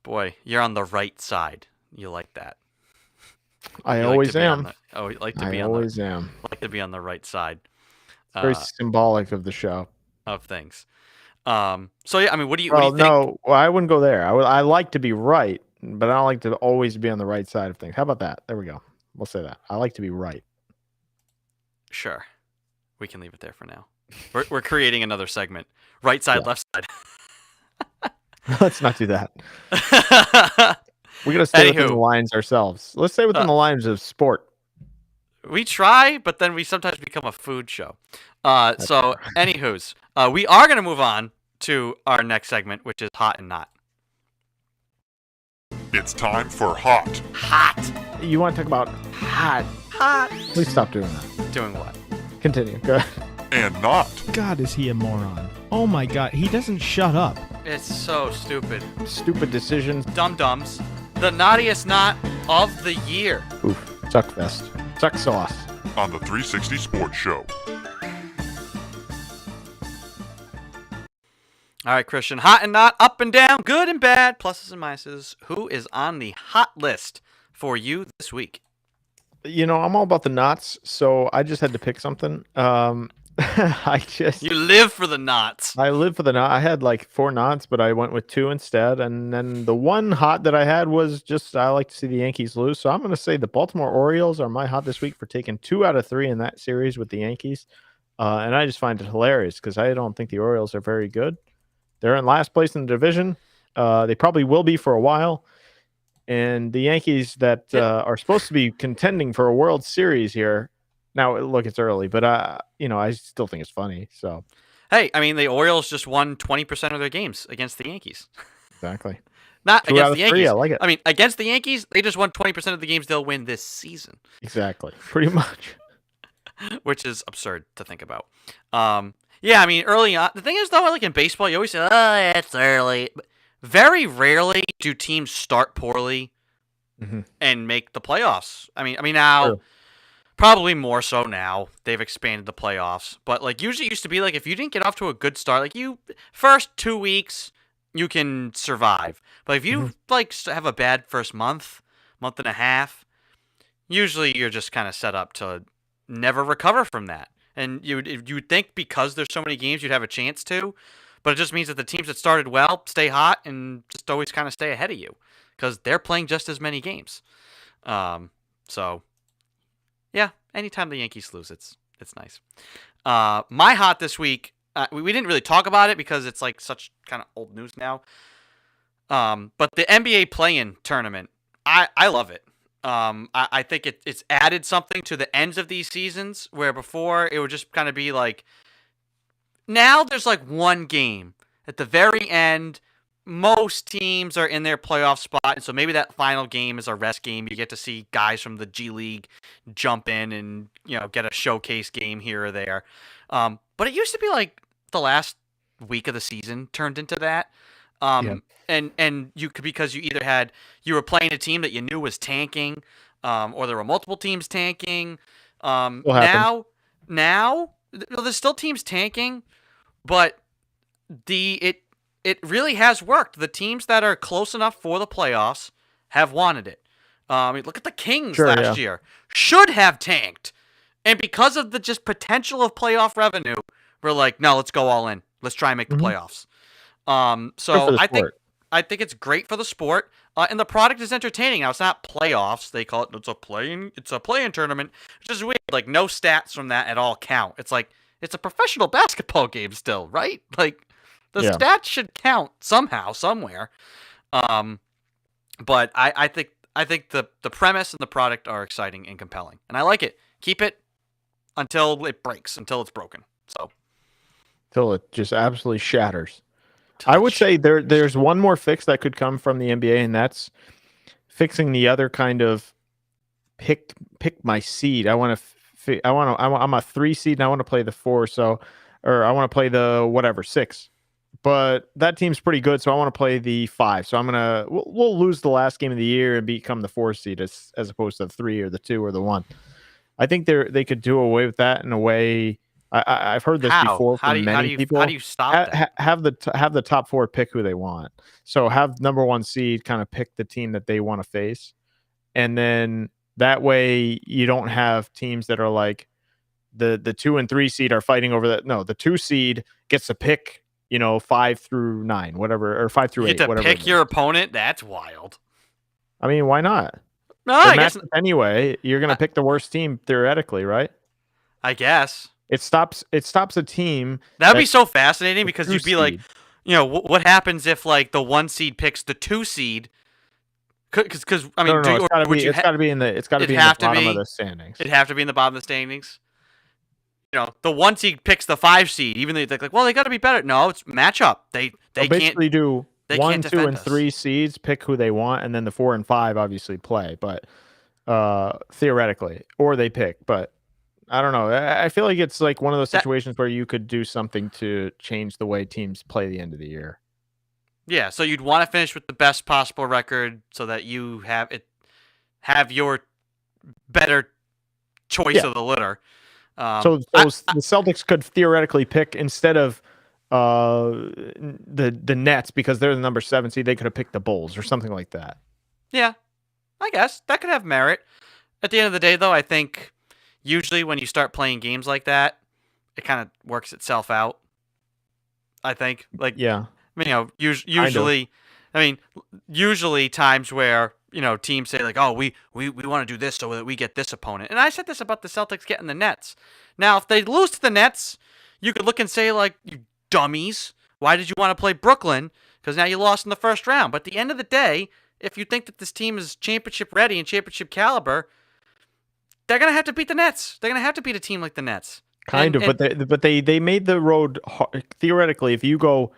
Boy, you're on the right side. You like that. I always am. I like to be on the right side. It's very symbolic of the show. Of things. So yeah, I mean, what do you think? No, I wouldn't go there. I like to be right, but I don't like to always be on the right side of things. How about that? There we go. We'll say that. I like to be right. Sure. We can leave it there for now. We're creating another segment. Right side, left side. Let's not do that. We got to stay within the lines ourselves. Let's stay within the lines of sport. We try, but then we sometimes become a food show. Anywho's, we are going to move on to our next segment, which is Hot and Not. It's time for Hot. Hot. You want to talk about hot? Hot. Please stop doing that. Doing what? Continue. Go ahead. And not. God, is he a moron? Oh my God, he doesn't shut up. It's so stupid. Stupid decisions. Dum-dums. The naughtiest knot of the year. Oof. Suck fest. Suck sauce. On the 360 Sports Show. All right, Christian. Hot and not, up and down, good and bad, pluses and minuses. Who is on the hot list for you this week? I'm all about the knots, so I just had to pick something. You live for the knots. I live for the knot. I had like 4 knots, but I went with 2 instead. And then the one hot that I had was just I like to see the Yankees lose. So I'm going to say the Baltimore Orioles are my hot this week for taking 2 out of 3 in that series with the Yankees. And I just find it hilarious because I don't think the Orioles are very good. They're in last place in the division. They probably will be for a while. And the Yankees that are supposed to be contending for a World Series here. Now, look, it's early, but I still think it's funny. So, hey, I mean, the Orioles just won 20% of their games against the Yankees. Exactly. Not 2 against the Yankees. 3, I like it. I mean, against the Yankees, they just won 20% of the games they'll win this season. Exactly. Pretty much. Which is absurd to think about. Yeah, I mean, early on, the thing is, though, like in baseball, you always say, oh, it's early. But very rarely do teams start poorly and make the playoffs. I mean now, True. Probably more so now. They've expanded the playoffs. But, like, usually it used to be, like, if you didn't get off to a good start, like, first 2 weeks, you can survive. But if you, like, have a bad first month and a half, usually you're just kind of set up to never recover from that. And you would think because there's so many games, you'd have a chance to. but it just means that the teams that started well stay hot and just always kind of stay ahead of you because they're playing just as many games. So, yeah, anytime the Yankees lose, it's nice. My hot this week, we didn't really talk about it because it's like such kind of old news now. But the NBA play-in tournament, I love it. I think it's added something to the ends of these seasons where before it would just kind of be like, now there's like one game at the very end. Most teams are in their playoff spot, and so maybe that final game is a rest game. You get to see guys from the G League jump in and get a showcase game here or there. But it used to be like the last week of the season turned into that. And you could, because you were playing a team that you knew was tanking, or there were multiple teams tanking. Now there's still teams tanking, but it really has worked. The teams that are close enough for the playoffs have wanted it. Look at the Kings last year. Should have tanked. And because of the just potential of playoff revenue, we're like, no, let's go all in. Let's try and make the playoffs. So I think it's great for the sport. And the product is entertaining. Now, it's not playoffs. They call it, it's a play-in tournament, which is weird. Like, no stats from that at all count. It's like, it's a professional basketball game still, right? Like, the stats should count somehow, somewhere. But I think the premise and the product are exciting and compelling, and I like it. Keep it until it breaks, until it's broken. So, until it just absolutely shatters. I would say there's one more fix that could come from the NBA, and that's fixing the other kind of pick my seed. I'm a 3 seed and I want to play the 4, or I want to play the 6. But that team's pretty good, so I want to play the 5. So we'll lose the last game of the year and become the 4 seed as opposed to the 3 or the 2 or the 1. I think they could do away with that in a way. I've heard this before from many people. How do you stop that? Have the top 4 pick who they want. So have number 1 seed kind of pick the team that they want to face, and then that way you don't have teams that are like the 2 and 3 seed are fighting over that. No, the 2 seed gets to pick 5 through 9, whatever, or 5 through 8. You get to pick your opponent. That's wild. I mean, why not? No, I guess anyway. You're gonna pick the worst team theoretically, right? I guess. It stops a team. That would be so fascinating because you'd be seed. like, what happens if like the 1 seed picks the 2 seed? Because I mean, it's got to be in the bottom of the standings. It'd have to be in the bottom of the standings. The 1 seed picks the 5 seed, even though they're like, well, they got to be better. No, it's matchup. They basically can't do they 1, can't 2, and us. 3 seeds pick who they want, and then the 4 and 5 obviously play, but theoretically, or they pick, but. I don't know. I feel like it's like one of those situations where you could do something to change the way teams play the end of the year. Yeah, so you'd want to finish with the best possible record so that you have your better choice of the litter. So the Celtics could theoretically pick, instead of the Nets, because they're the number 7 seed, they could have picked the Bulls or something like that. Yeah, I guess that could have merit. At the end of the day, though, I think usually when you start playing games like that, it kind of works itself out. I think, usually times where teams say like, oh, we want to do this so that we get this opponent. And I said this about the Celtics getting the Nets. Now, if they lose to the Nets, you could look and say like, you dummies, why did you want to play Brooklyn? Because now you lost in the first round. But at the end of the day, if you think that this team is championship ready and championship caliber, they're going to have to beat the Nets. They're going to have to beat a team like the Nets. But they made the road hard. Theoretically, if you go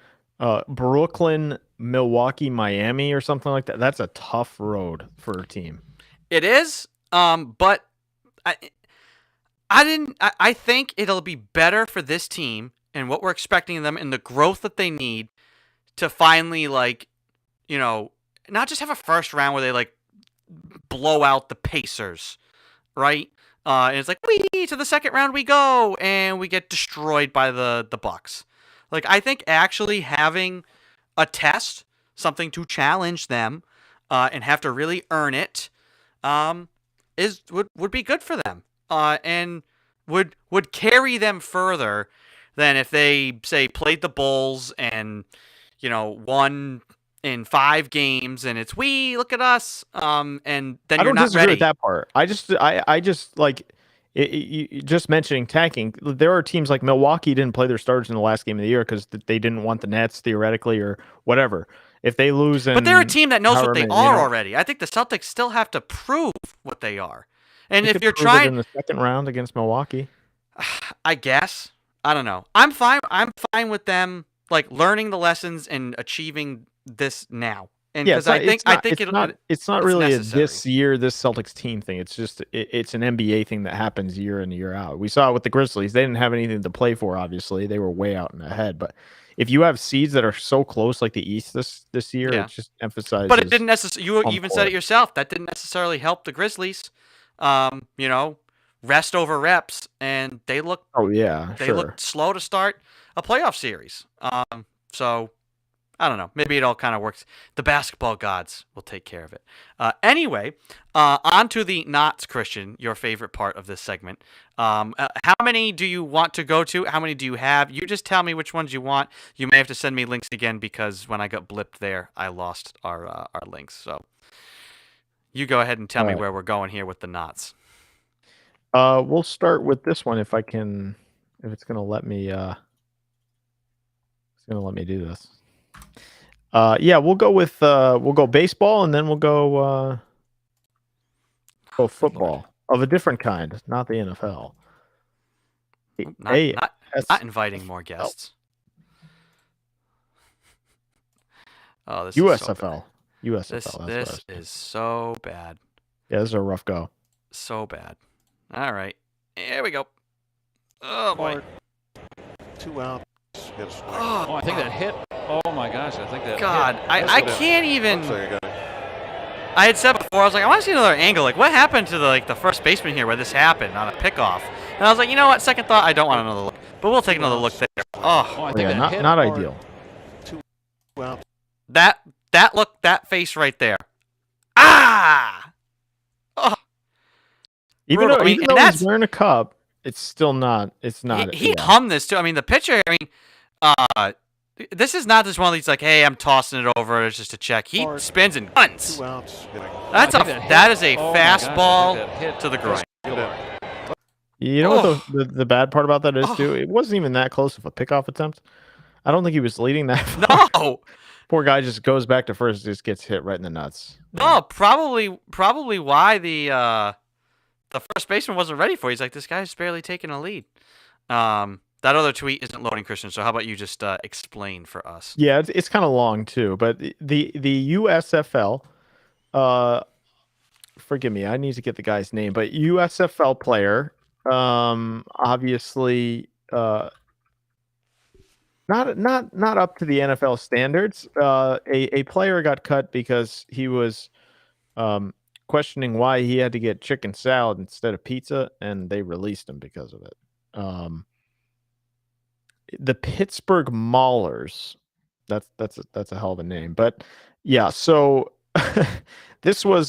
Brooklyn, Milwaukee, Miami, or something like that, that's a tough road for a team. It is, but I think it'll be better for this team and what we're expecting of them and the growth that they need to finally not just have a first round where they like blow out the Pacers. Right? And it's like, to the second round we go, and we get destroyed by the Bucks. Like, I think actually having a test, something to challenge them, and have to really earn it, would be good for them, and would carry them further than if they say played the Bulls and won in 5 games and it's look at us and then I you're don't not disagree ready. with that part. I just like just mentioning tanking. There are teams like Milwaukee didn't play their starters in the last game of the year because they didn't want the Nets theoretically or whatever. If they lose, But they're a team that knows what they are many, already. I think the Celtics still have to prove what they are. And they if could you're prove it trying in the second round against Milwaukee, I guess. I don't know. I'm fine with them like learning the lessons and achieving this now. And yeah, because I think it's not really necessary. this Celtics team thing. It's just it's an NBA thing that happens year in year out. We saw it with the Grizzlies. They didn't have anything to play for. Obviously, they were way out and ahead. But if you have seeds that are so close, like the East this year, Yeah. it just emphasizes. But it didn't necessarily. You home even said court. it yourself. That didn't necessarily help the Grizzlies. Rest over reps, and they look. Oh yeah, They sure. looked slow to start a playoff series. So I don't know. Maybe it all kind of works. The basketball gods will take care of it. Anyway, on to the knots, Christian, your favorite part of this segment. How many do you want to go to? How many do you have? You just tell me which ones you want. You may have to send me links again because when I got blipped there, I lost our links. So you go ahead and tell me where we're going here with the knots. We'll start with this one if it's gonna let me. It's gonna let me do this. Yeah, we'll go baseball and then we'll go football of a different kind, not the NFL. Not inviting more guests. Oh, this USFL. is so bad. USFL. This is so bad. Yeah, this is a rough go. So bad. All right. Here we go. Oh, boy. 2 out. Oh, I think that hit. Oh, my gosh. I think that God. hit. I can't even. Looks like I got it. I had said before, I was like, I want to see another angle. Like, what happened to the first baseman here where this happened on a pickoff? And I was like, you know what? Second thought, I don't want another look. But we'll take another look there. Oh, I think Yeah, that hit. not ideal. 2 out. that look, that face right there. Ah! Oh. Even Brutal. though, I mean, even and though that's- he's wearing a cup, it's still not. It's not. He yeah. hummed this too. I mean, the pitcher. I mean, this is not just one of these like, hey, I'm tossing it over. It's just a check. He Hard. spins and guns. 2 outs. Hitting. That's I think that is a oh my gosh, I think fastball that hit to the groin. You know what the bad part about that is too? Oh. It wasn't even that close of a pickoff attempt. I don't think he was leading that far. No, Poor guy just goes back to first, just gets hit right in the nuts. no, probably why the first baseman wasn't ready for it. He's like, this guy's barely taking a lead. That other tweet isn't loading, Christian. So how about you just explain for us? Yeah, it's kind of long too, but the USFL, forgive me, I need to get the guy's name, but USFL player, obviously, not up to the NFL standards. A player got cut because he was questioning why he had to get chicken salad instead of pizza, and they released him because of it. The Pittsburgh Maulers. That's a hell of a name, but yeah. So this was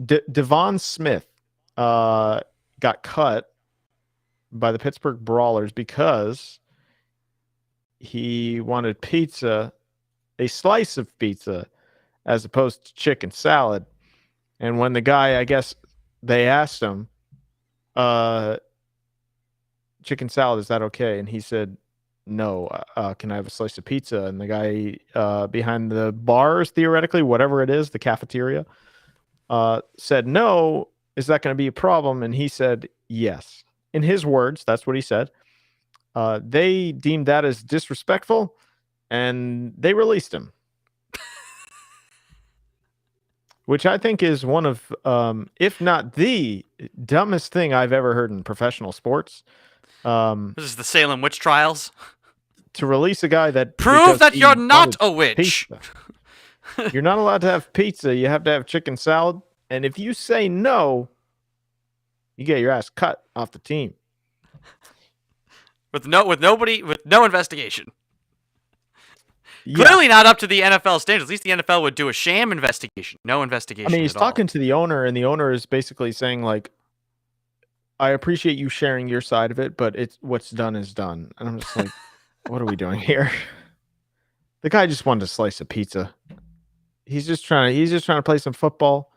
Devon Smith got cut by the Pittsburgh Brawlers because he wanted pizza, a slice of pizza, as opposed to chicken salad. And when the guy, I guess they asked him, chicken salad, is that okay? And he said, no, can I have a slice of pizza? And the guy behind the bars, theoretically, whatever it is, the cafeteria, said, no, is that going to be a problem? And he said, yes. In his words, that's what he said. They deemed that as disrespectful, and they released him. Which I think is one of, if not the dumbest thing I've ever heard in professional sports. This is the Salem witch trials. To release a guy that Prove that you're not wanted a witch. pizza. You're not allowed to have pizza. You have to have chicken salad. And if you say no, you get your ass cut off the team. With no investigation. Yeah. Clearly not up to the NFL standards. At least the NFL would do a sham investigation. No investigation. I mean, he's at all. talking to the owner, and the owner is basically saying, like, I appreciate you sharing your side of it, but it's what's done is done. And I'm just like, what are we doing here? The guy just wanted a slice of pizza. He's just trying to play some football.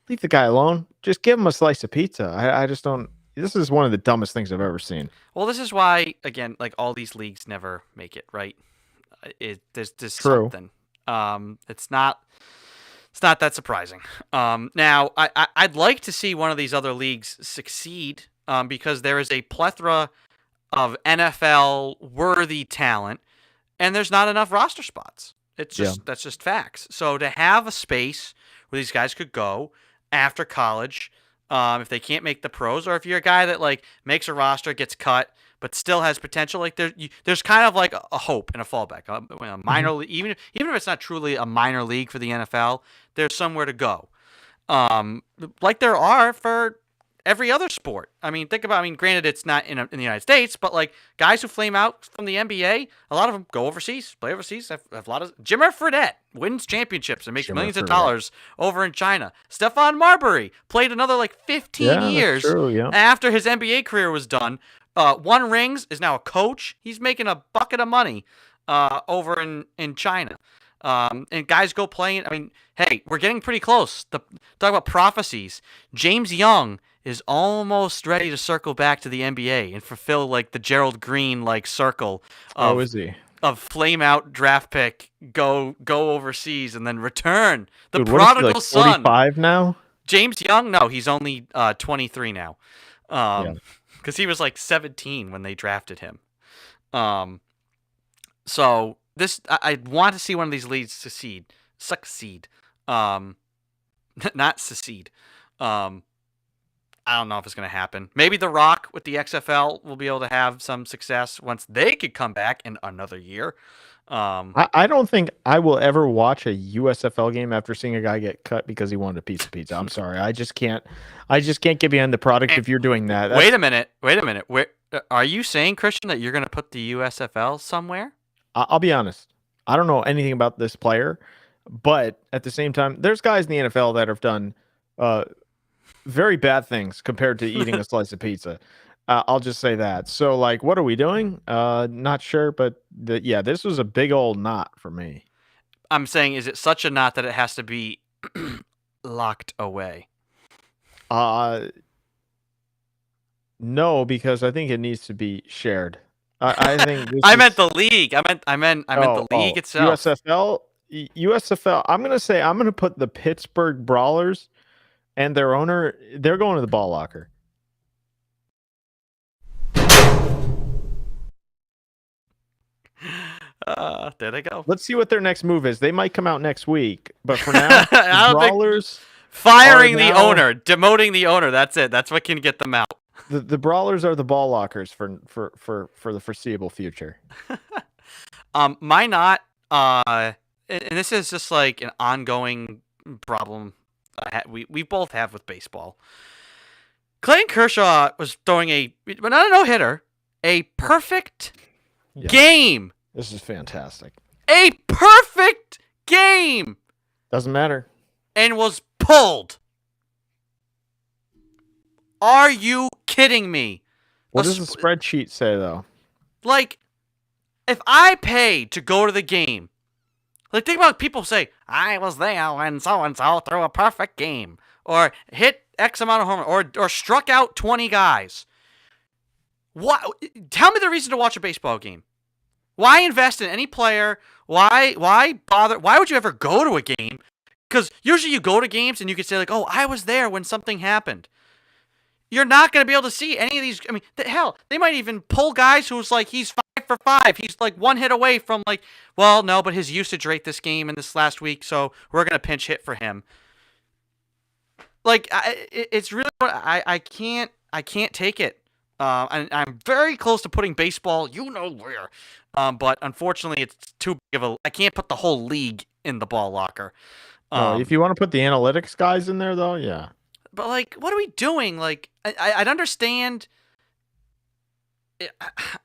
Leave the guy alone. Just give him a slice of pizza. I just don't. This is one of the dumbest things I've ever seen. Well, this is why, again, like all these leagues never make it, right? There's True. something. It's not that surprising. Now I'd like to see one of these other leagues succeed, because there is a plethora of NFL worthy talent, and there's not enough roster spots. That's just facts. So to have a space where these guys could go after college, if they can't make the pros, or if you're a guy that like makes a roster, gets cut, but still has potential, like there's kind of like a hope and a fallback. A minor league, even if it's not truly a minor league for the NFL, there's somewhere to go. Like there are for every other sport. I mean, granted, it's not in the United States, but like guys who flame out from the NBA, a lot of them go overseas, play overseas. Have a lot of Jimmer Fredette wins championships and makes millions of dollars over in China. Stephon Marbury played another like 15 years after his NBA career was done. Won rings, is now a coach. He's making a bucket of money over in China. And guys go playing. I mean, hey, we're getting pretty close. Talk about prophecies. James Young is almost ready to circle back to the NBA and fulfill like the Gerald Green like circle of, is he? Of flame out draft pick, go overseas and then return. The Dude, prodigal what is he, like, son. 45 now? James Young? No, he's only 23 now. Because he was like 17 when they drafted him. So this, I want to see one of these leagues succeed. Not secede. I don't know if it's going to happen. Maybe The Rock with the XFL will be able to have some success once they could come back in another year. I don't think I will ever watch a USFL game after seeing a guy get cut because he wanted a piece of pizza. I'm sorry. I just can't get behind the product if you're doing that. Wait a minute. Are you saying, Christian, that you're going to put the USFL somewhere? I'll be honest. I don't know anything about this player, but at the same time, there's guys in the NFL that have done very bad things compared to eating a slice of pizza. I'll just say that. So, like, what are we doing? Not sure, but this was a big old knot for me. I'm saying, is it such a knot that it has to be locked away? No, because I think it needs to be shared. I think I meant the league. I meant the league itself. USFL. I'm gonna put the Pittsburgh Brawlers and their owner. They're going to the ball locker. There they go. Let's see what their next move is. They might come out next week, but for now, the Brawlers firing the owner, demoting the owner. That's it. That's what can get them out. The Brawlers are the ball lockers for the foreseeable future. My not, and this is just like an ongoing problem we both have with baseball. Clayton Kershaw was throwing not a no-hitter, a perfect game. This is fantastic. A perfect game. Doesn't matter. And was pulled. Are you kidding me? What does the spreadsheet say, though? Like, if I paid to go to the game, like, think about people say, I was there when so-and-so threw a perfect game, or hit X amount of home, or struck out 20 guys. What? Tell me the reason to watch a baseball game. Why invest in any player? Why bother? Why would you ever go to a game? Because usually you go to games and you can say, like, oh, I was there when something happened. You're not going to be able to see any of these. I mean, hell, they might even pull guys who's like, he's 5 for 5. He's like 1 hit away from like, well, no, but his usage rate this game and this last week, so we're going to pinch hit for him. Like, it's really, I can't take it. And I'm very close to putting baseball, you know where. But unfortunately, it's too big of I can't put the whole league in the ball locker. If you want to put the analytics guys in there, though, yeah. But, like, what are we doing? Like, I'd understand.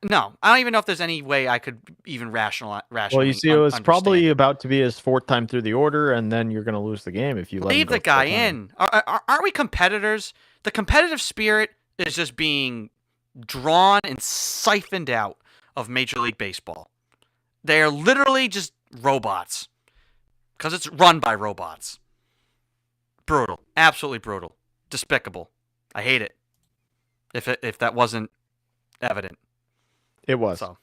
No, I don't even know if there's any way I could even rationally. Well, you see, it was probably about to be his 4th time through the order, and then you're going to lose the game if you leave the guy in. Aren't we competitors? The competitive spirit is just being drawn and siphoned out of Major League Baseball. They are literally just robots because it's run by robots. Brutal. Absolutely brutal. Despicable. I hate it. If that wasn't evident. It was. So.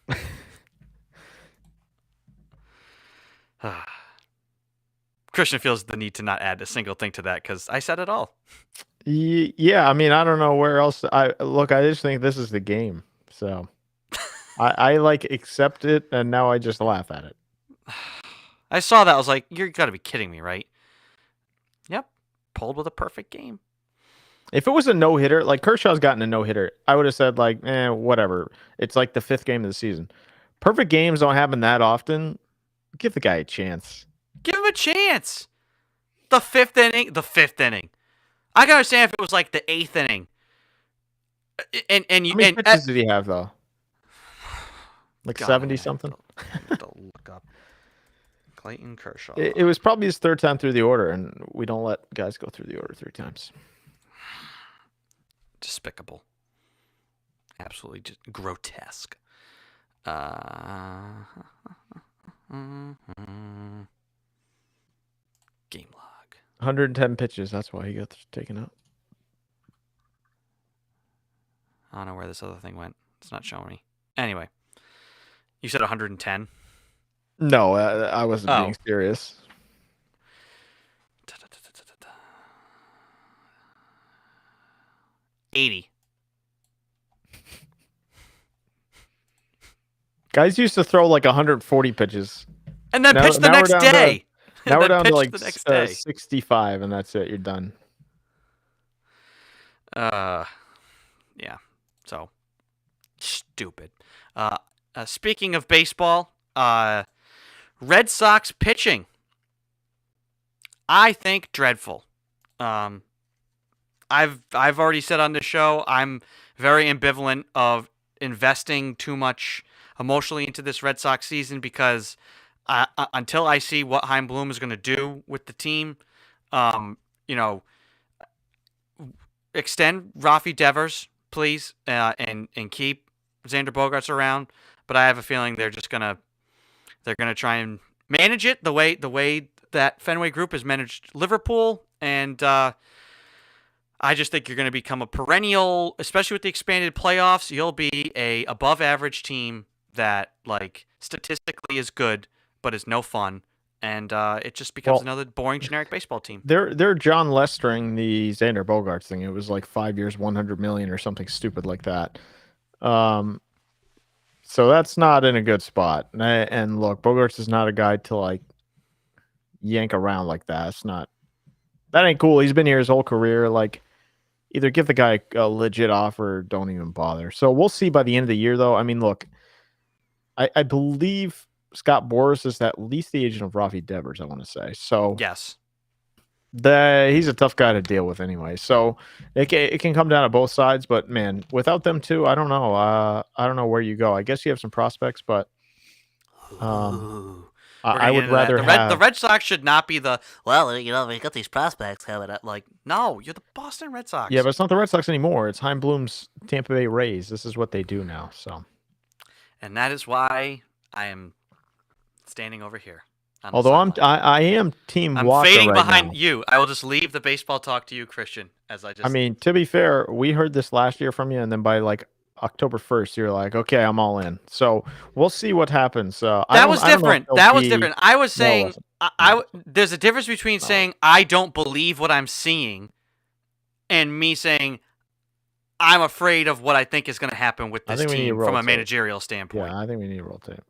Christian feels the need to not add a single thing to that because I said it all. Yeah, I mean, I don't know where else. I just think this is the game. So I like accept it, and now I just laugh at it. I saw that. I was like, you're got to be kidding me, right? Yep. Pulled with a perfect game. If it was a no-hitter, like Kershaw's gotten a no-hitter, I would have said, like, whatever. It's like the 5th game of the season. Perfect games don't happen that often. Give the guy a chance. Give him a chance. The 5th inning. The 5th inning. I can understand if it was like the 8th inning. And you How many pitches did he have though? Like God, 70 something. I have to look up Clayton Kershaw. It was probably his 3rd time through the order, and we don't let guys go through the order 3 times. Despicable. Absolutely just grotesque. Game log. 110 pitches. That's why he got taken out. I don't know where this other thing went. It's not showing me. Anyway, you said 110? No, I wasn't being serious. 80. Guys used to throw like 140 pitches. And then pitch the next day. Now we're down to pitch like the next day. 65, and that's it. You're done. Yeah. So stupid. Speaking of baseball, Red Sox pitching. I think dreadful. I've already said on the show I'm very ambivalent of investing too much emotionally into this Red Sox season because until I see what Chaim Bloom is going to do with the team, extend Rafi Devers, please, and keep Xander Bogaerts around. But I have a feeling they're gonna try and manage it the way that Fenway Group has managed Liverpool, and I just think you're going to become a perennial, especially with the expanded playoffs. You'll be a above average team that like statistically is good, but is no fun. And it just becomes another boring generic baseball team. They're John Lestering the Xander Bogaerts thing. It was like 5 years, 100 million or something stupid like that. So that's not in a good spot. And look, Bogaerts is not a guy to like yank around like that. That ain't cool. He's been here his whole career. Like, either give the guy a legit offer or don't even bother. So we'll see by the end of the year, though. I mean, look, I believe Scott Boras is at least the agent of Rafi Devers, I want to say. So yes, he's a tough guy to deal with anyway. So it can come down to both sides. But man, without them two, I don't know. I don't know where you go. I guess you have some prospects, but I would rather the Red Sox should not be the we got these prospects coming up. Like, no, you're the Boston Red Sox. Yeah, but it's not the Red Sox anymore. It's Chaim Bloom's Tampa Bay Rays. This is what they do now. So, and that is why I am standing over here. Although I am Team Walker fading right behind now. you. I will just leave the baseball talk to you, Christian. I mean, to be fair, we heard this last year from you, and then by like October 1st, you're like, okay, I'm all in. So we'll see what happens. That was different. I was saying, there's a difference between saying I don't believe what I'm seeing, and me saying I'm afraid of what I think is going to happen with this team from a managerial standpoint. Yeah, I think we need to roll tape.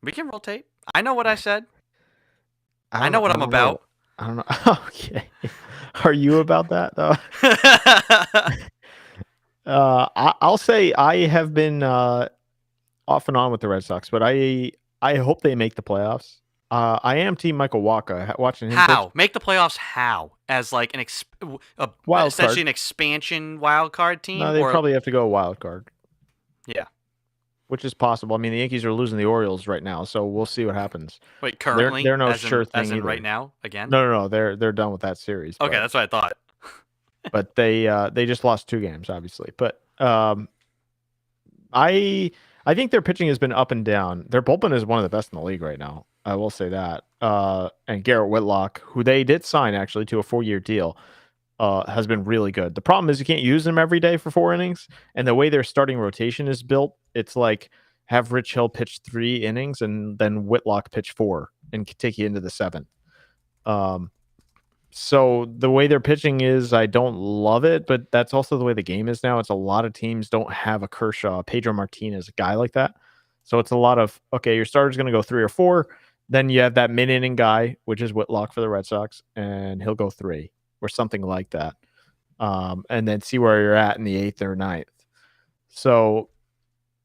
We can roll tape. I know what I said. I know what I'm about. I don't know. Okay. Are you about that, though? I'll say I have been off and on with the Red Sox, but I hope they make the playoffs. I am Team Michael Wacha. Watching him pitch. Make the playoffs? How? As like essentially an expansion wild card team? No, they probably have to go wild card. Yeah. Which is possible. I mean, the Yankees are losing the Orioles right now, so we'll see what happens. Wait, currently? They're no sure thing as in either. right now? Again? No. They're done with that series. Okay, that's what I thought. but they just lost 2 games, obviously. But I think their pitching has been up and down. Their bullpen is one of the best in the league right now. I will say that. And Garrett Whitlock, who they did sign actually to a 4-year deal, has been really good. The problem is you can't use him every day for 4 innings, and the way their starting rotation is built, it's like have Rich Hill pitch 3 innings and then Whitlock pitch 4 and take you into the 7th. So the way their pitching is, I don't love it, but that's also the way the game is now. It's a lot of teams don't have a Kershaw, Pedro Martinez, a guy like that. So it's a lot of, okay, your starter's going to go 3 or 4. Then you have that mid-inning guy, which is Whitlock for the Red Sox, and he'll go 3 or something like that. And then see where you're at in the 8th or 9th. So,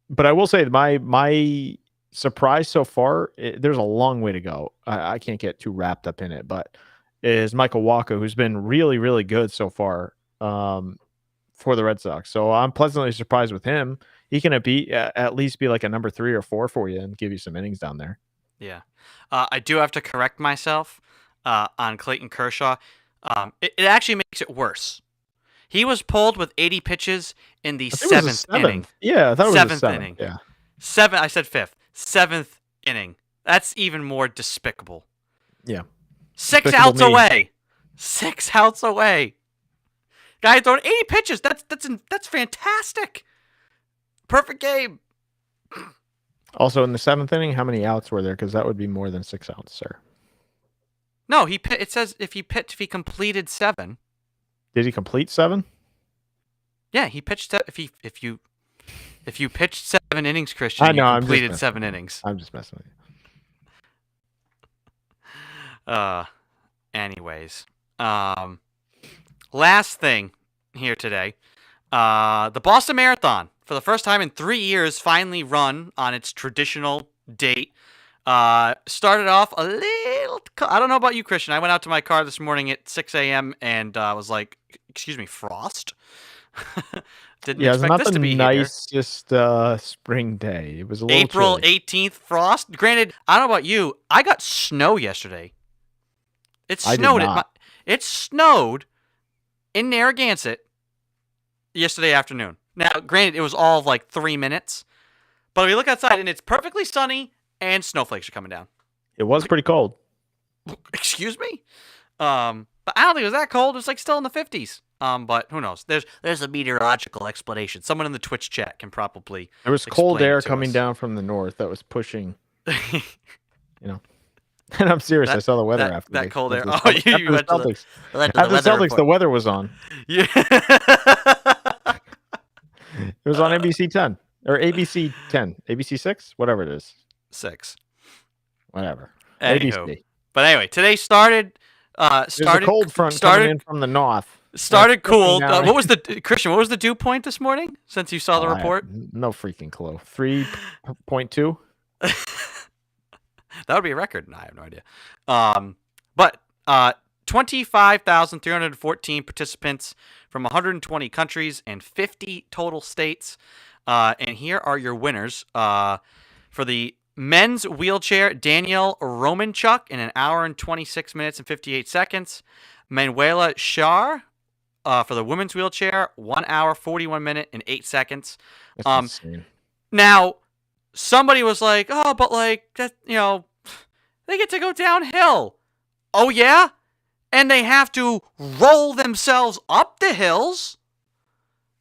but I will say my surprise so far, there's a long way to go. I can't get too wrapped up in it, but is Michael Wacha, who's been really, really good so far for the Red Sox. So I'm pleasantly surprised with him. He can at least be like a number 3 or 4 for you and give you some innings down there. Yeah. I do have to correct myself on Clayton Kershaw. It actually makes it worse. He was pulled with 80 pitches in the 7th inning. Yeah, I thought it was 7th inning. Yeah. I said 5th. 7th inning. That's even more despicable. Yeah. 6 Despicable outs me. away. 6 outs away. Guy throwing 80 pitches. That's fantastic. Perfect game. Also, in the 7th inning, how many outs were there? Because that would be more than 6 outs, sir. No, it says if he completed 7. Did he complete 7? Yeah, he pitched. If you pitched 7 innings, Christian, I know, you I'm just completed messing 7 innings. I'm just messing with you. Anyways, last thing here today, the Boston Marathon for the first time in 3 years finally run on its traditional date. Started off a little. I don't know about you, Christian. I went out to my car this morning at 6 a.m. and was like, "Excuse me, frost." Didn't Yeah, it's expect not this the to be here. nicest spring day. It was a little April chilly. 18th frost. Granted, I don't know about you. I got snow yesterday. It I did snowed. not. It snowed in Narragansett yesterday afternoon. Now, granted, it was all of like 3 minutes, but we look outside and it's perfectly sunny and snowflakes are coming down. It was pretty cold. Excuse me. But I don't think it was that cold. It was like still in the 50s. But who knows? There's a meteorological explanation. Someone in the Twitch chat can probably. There was cold explain it air to coming us. down from the north that was pushing, And I'm serious. I saw the weather after that the- cold air. after the Oh, Celtics- you after the went to Celtics. Went to After the weather Celtics, report. the weather was on. Yeah. It was on ABC 10 or ABC 10, ABC 6, whatever it is, 6. whatever. Anywho. ABC. But anyway, today started. There's a cold front started coming in from the north. started That's looking cool. down. What was the Christian? What was the dew point this morning? Since you saw the I report, have no freaking clue. 3.2. that would be a record. No, I have no idea. But 25,314 participants from 120 countries and 50 total states. And here are your winners. For the men's wheelchair, Daniel Romanchuk in 1 hour and 26 minutes and 58 seconds. Manuela Schar for the women's wheelchair, 1 hour, 41 minute and 8 seconds. That's insane. Now, somebody was like, "Oh, but like that, they get to go downhill." Oh yeah, and they have to roll themselves up the hills.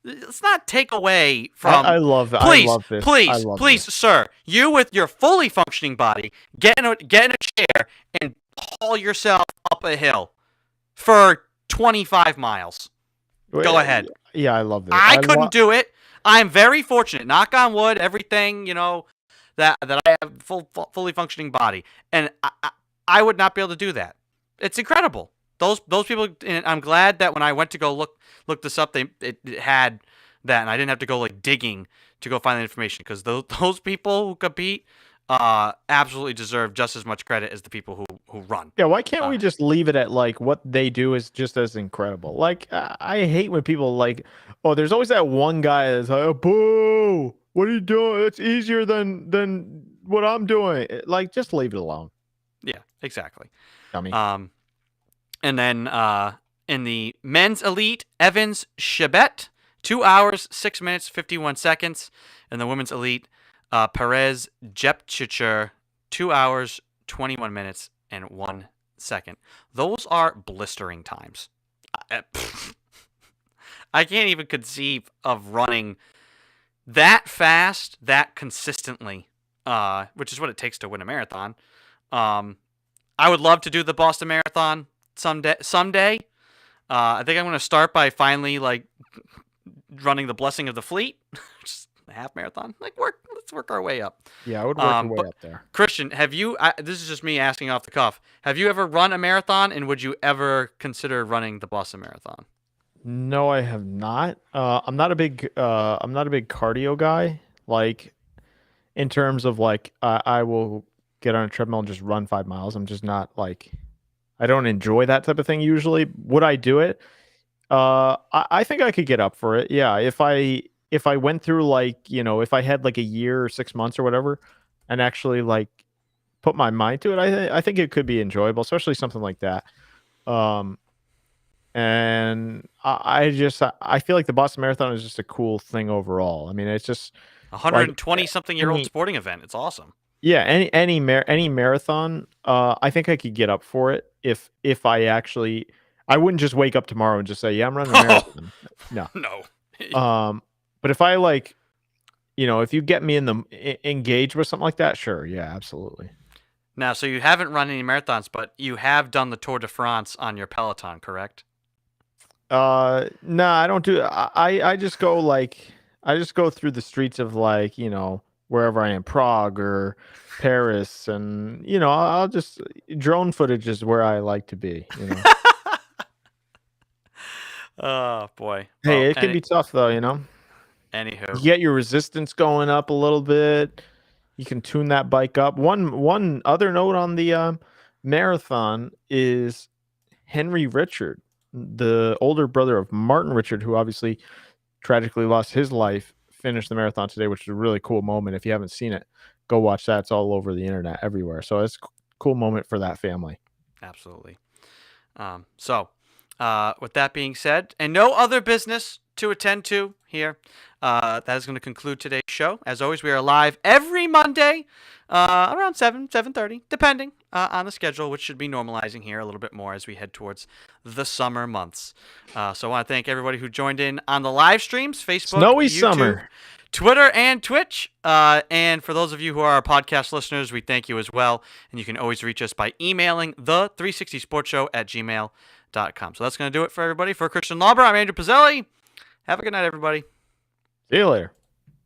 Let's not take away from. I love that. Please, I love this. please, I love please, this. sir. You with your fully functioning body, get in a chair and haul yourself up a hill for 25 miles. Go ahead. Yeah, I love this. I couldn't do it. I'm very fortunate. Knock on wood. Everything, that I have fully functioning body, and I would not be able to do that. It's incredible. Those people. And I'm glad that when I went to go look this up, it had that, and I didn't have to go like digging to go find the information, because those people who compete absolutely deserve just as much credit as the people who run. Yeah, why can't we just leave it at like what they do is just as incredible? Like I hate when people like, oh, there's always that one guy that's like, oh, boo, what are you doing? It's easier than what I'm doing. Like, just leave it alone. Yeah, exactly. Dummy. And then In the men's elite, Evans Chebet, 2 hours, 6 minutes, 51 seconds. In the women's elite, Perez Jepchicher, 2 hours, 21 minutes, and 1 second. Those are blistering times. I can't even conceive of running that fast, that consistently, which is what it takes to win a marathon. I would love to do the Boston Marathon someday. I think I'm going to start by finally running the Blessing of the Fleet, just a half marathon. Let's work our way up. Yeah, I would work your way up there. Christian, have you? This is just me asking off the cuff. Have you ever run a marathon, and would you ever consider running the Boston Marathon? No, I have not. I'm not a big cardio guy. Like, in terms of I will get on a treadmill and just run 5 miles. I'm just not I don't enjoy that type of thing usually. Would I do it? I think I could get up for it. Yeah, if I went through if I had a year or 6 months or whatever, and actually put my mind to it, I think it could be enjoyable, especially something like that. And I feel like the Boston Marathon is just a cool thing overall. I mean, it's just 120-something-year-old sporting event. It's awesome. Yeah, any marathon, I think I could get up for it if I wouldn't just wake up tomorrow and just say, yeah, I'm running a marathon. No. No. But if I if you get me engaged with something like that, sure, yeah, absolutely. Now, so you haven't run any marathons, but you have done the Tour de France on your Peloton, correct? No, I don't do. I just go through the streets of wherever I am, Prague or Paris, and I'll just drone footage is where I like to be. Oh boy. Hey, it can be tough though. Anywho, you get your resistance going up a little bit. You can tune that bike up. One other note on the marathon is Henry Richard, the older brother of Martin Richard, who obviously tragically lost his life, finished the marathon today, which is a really cool moment. If you haven't seen it, go watch that. It's all over the internet everywhere. So it's a cool moment for that family. Absolutely. With that being said, and no other business to attend to here, that is going to conclude today's show. As always, we are live every Monday around 7:30, depending on the schedule, which should be normalizing here a little bit more as we head towards the summer months. So I want to thank everybody who joined in on the live streams, Facebook, Snowy YouTube, summer, Twitter, and Twitch. And for those of you who are our podcast listeners, we thank you as well. And you can always reach us by emailing the360sportshow@gmail.com. So that's going to do it for everybody. For Christian Lauber, I'm Andrew Pizzelli. Have a good night, everybody. see you later.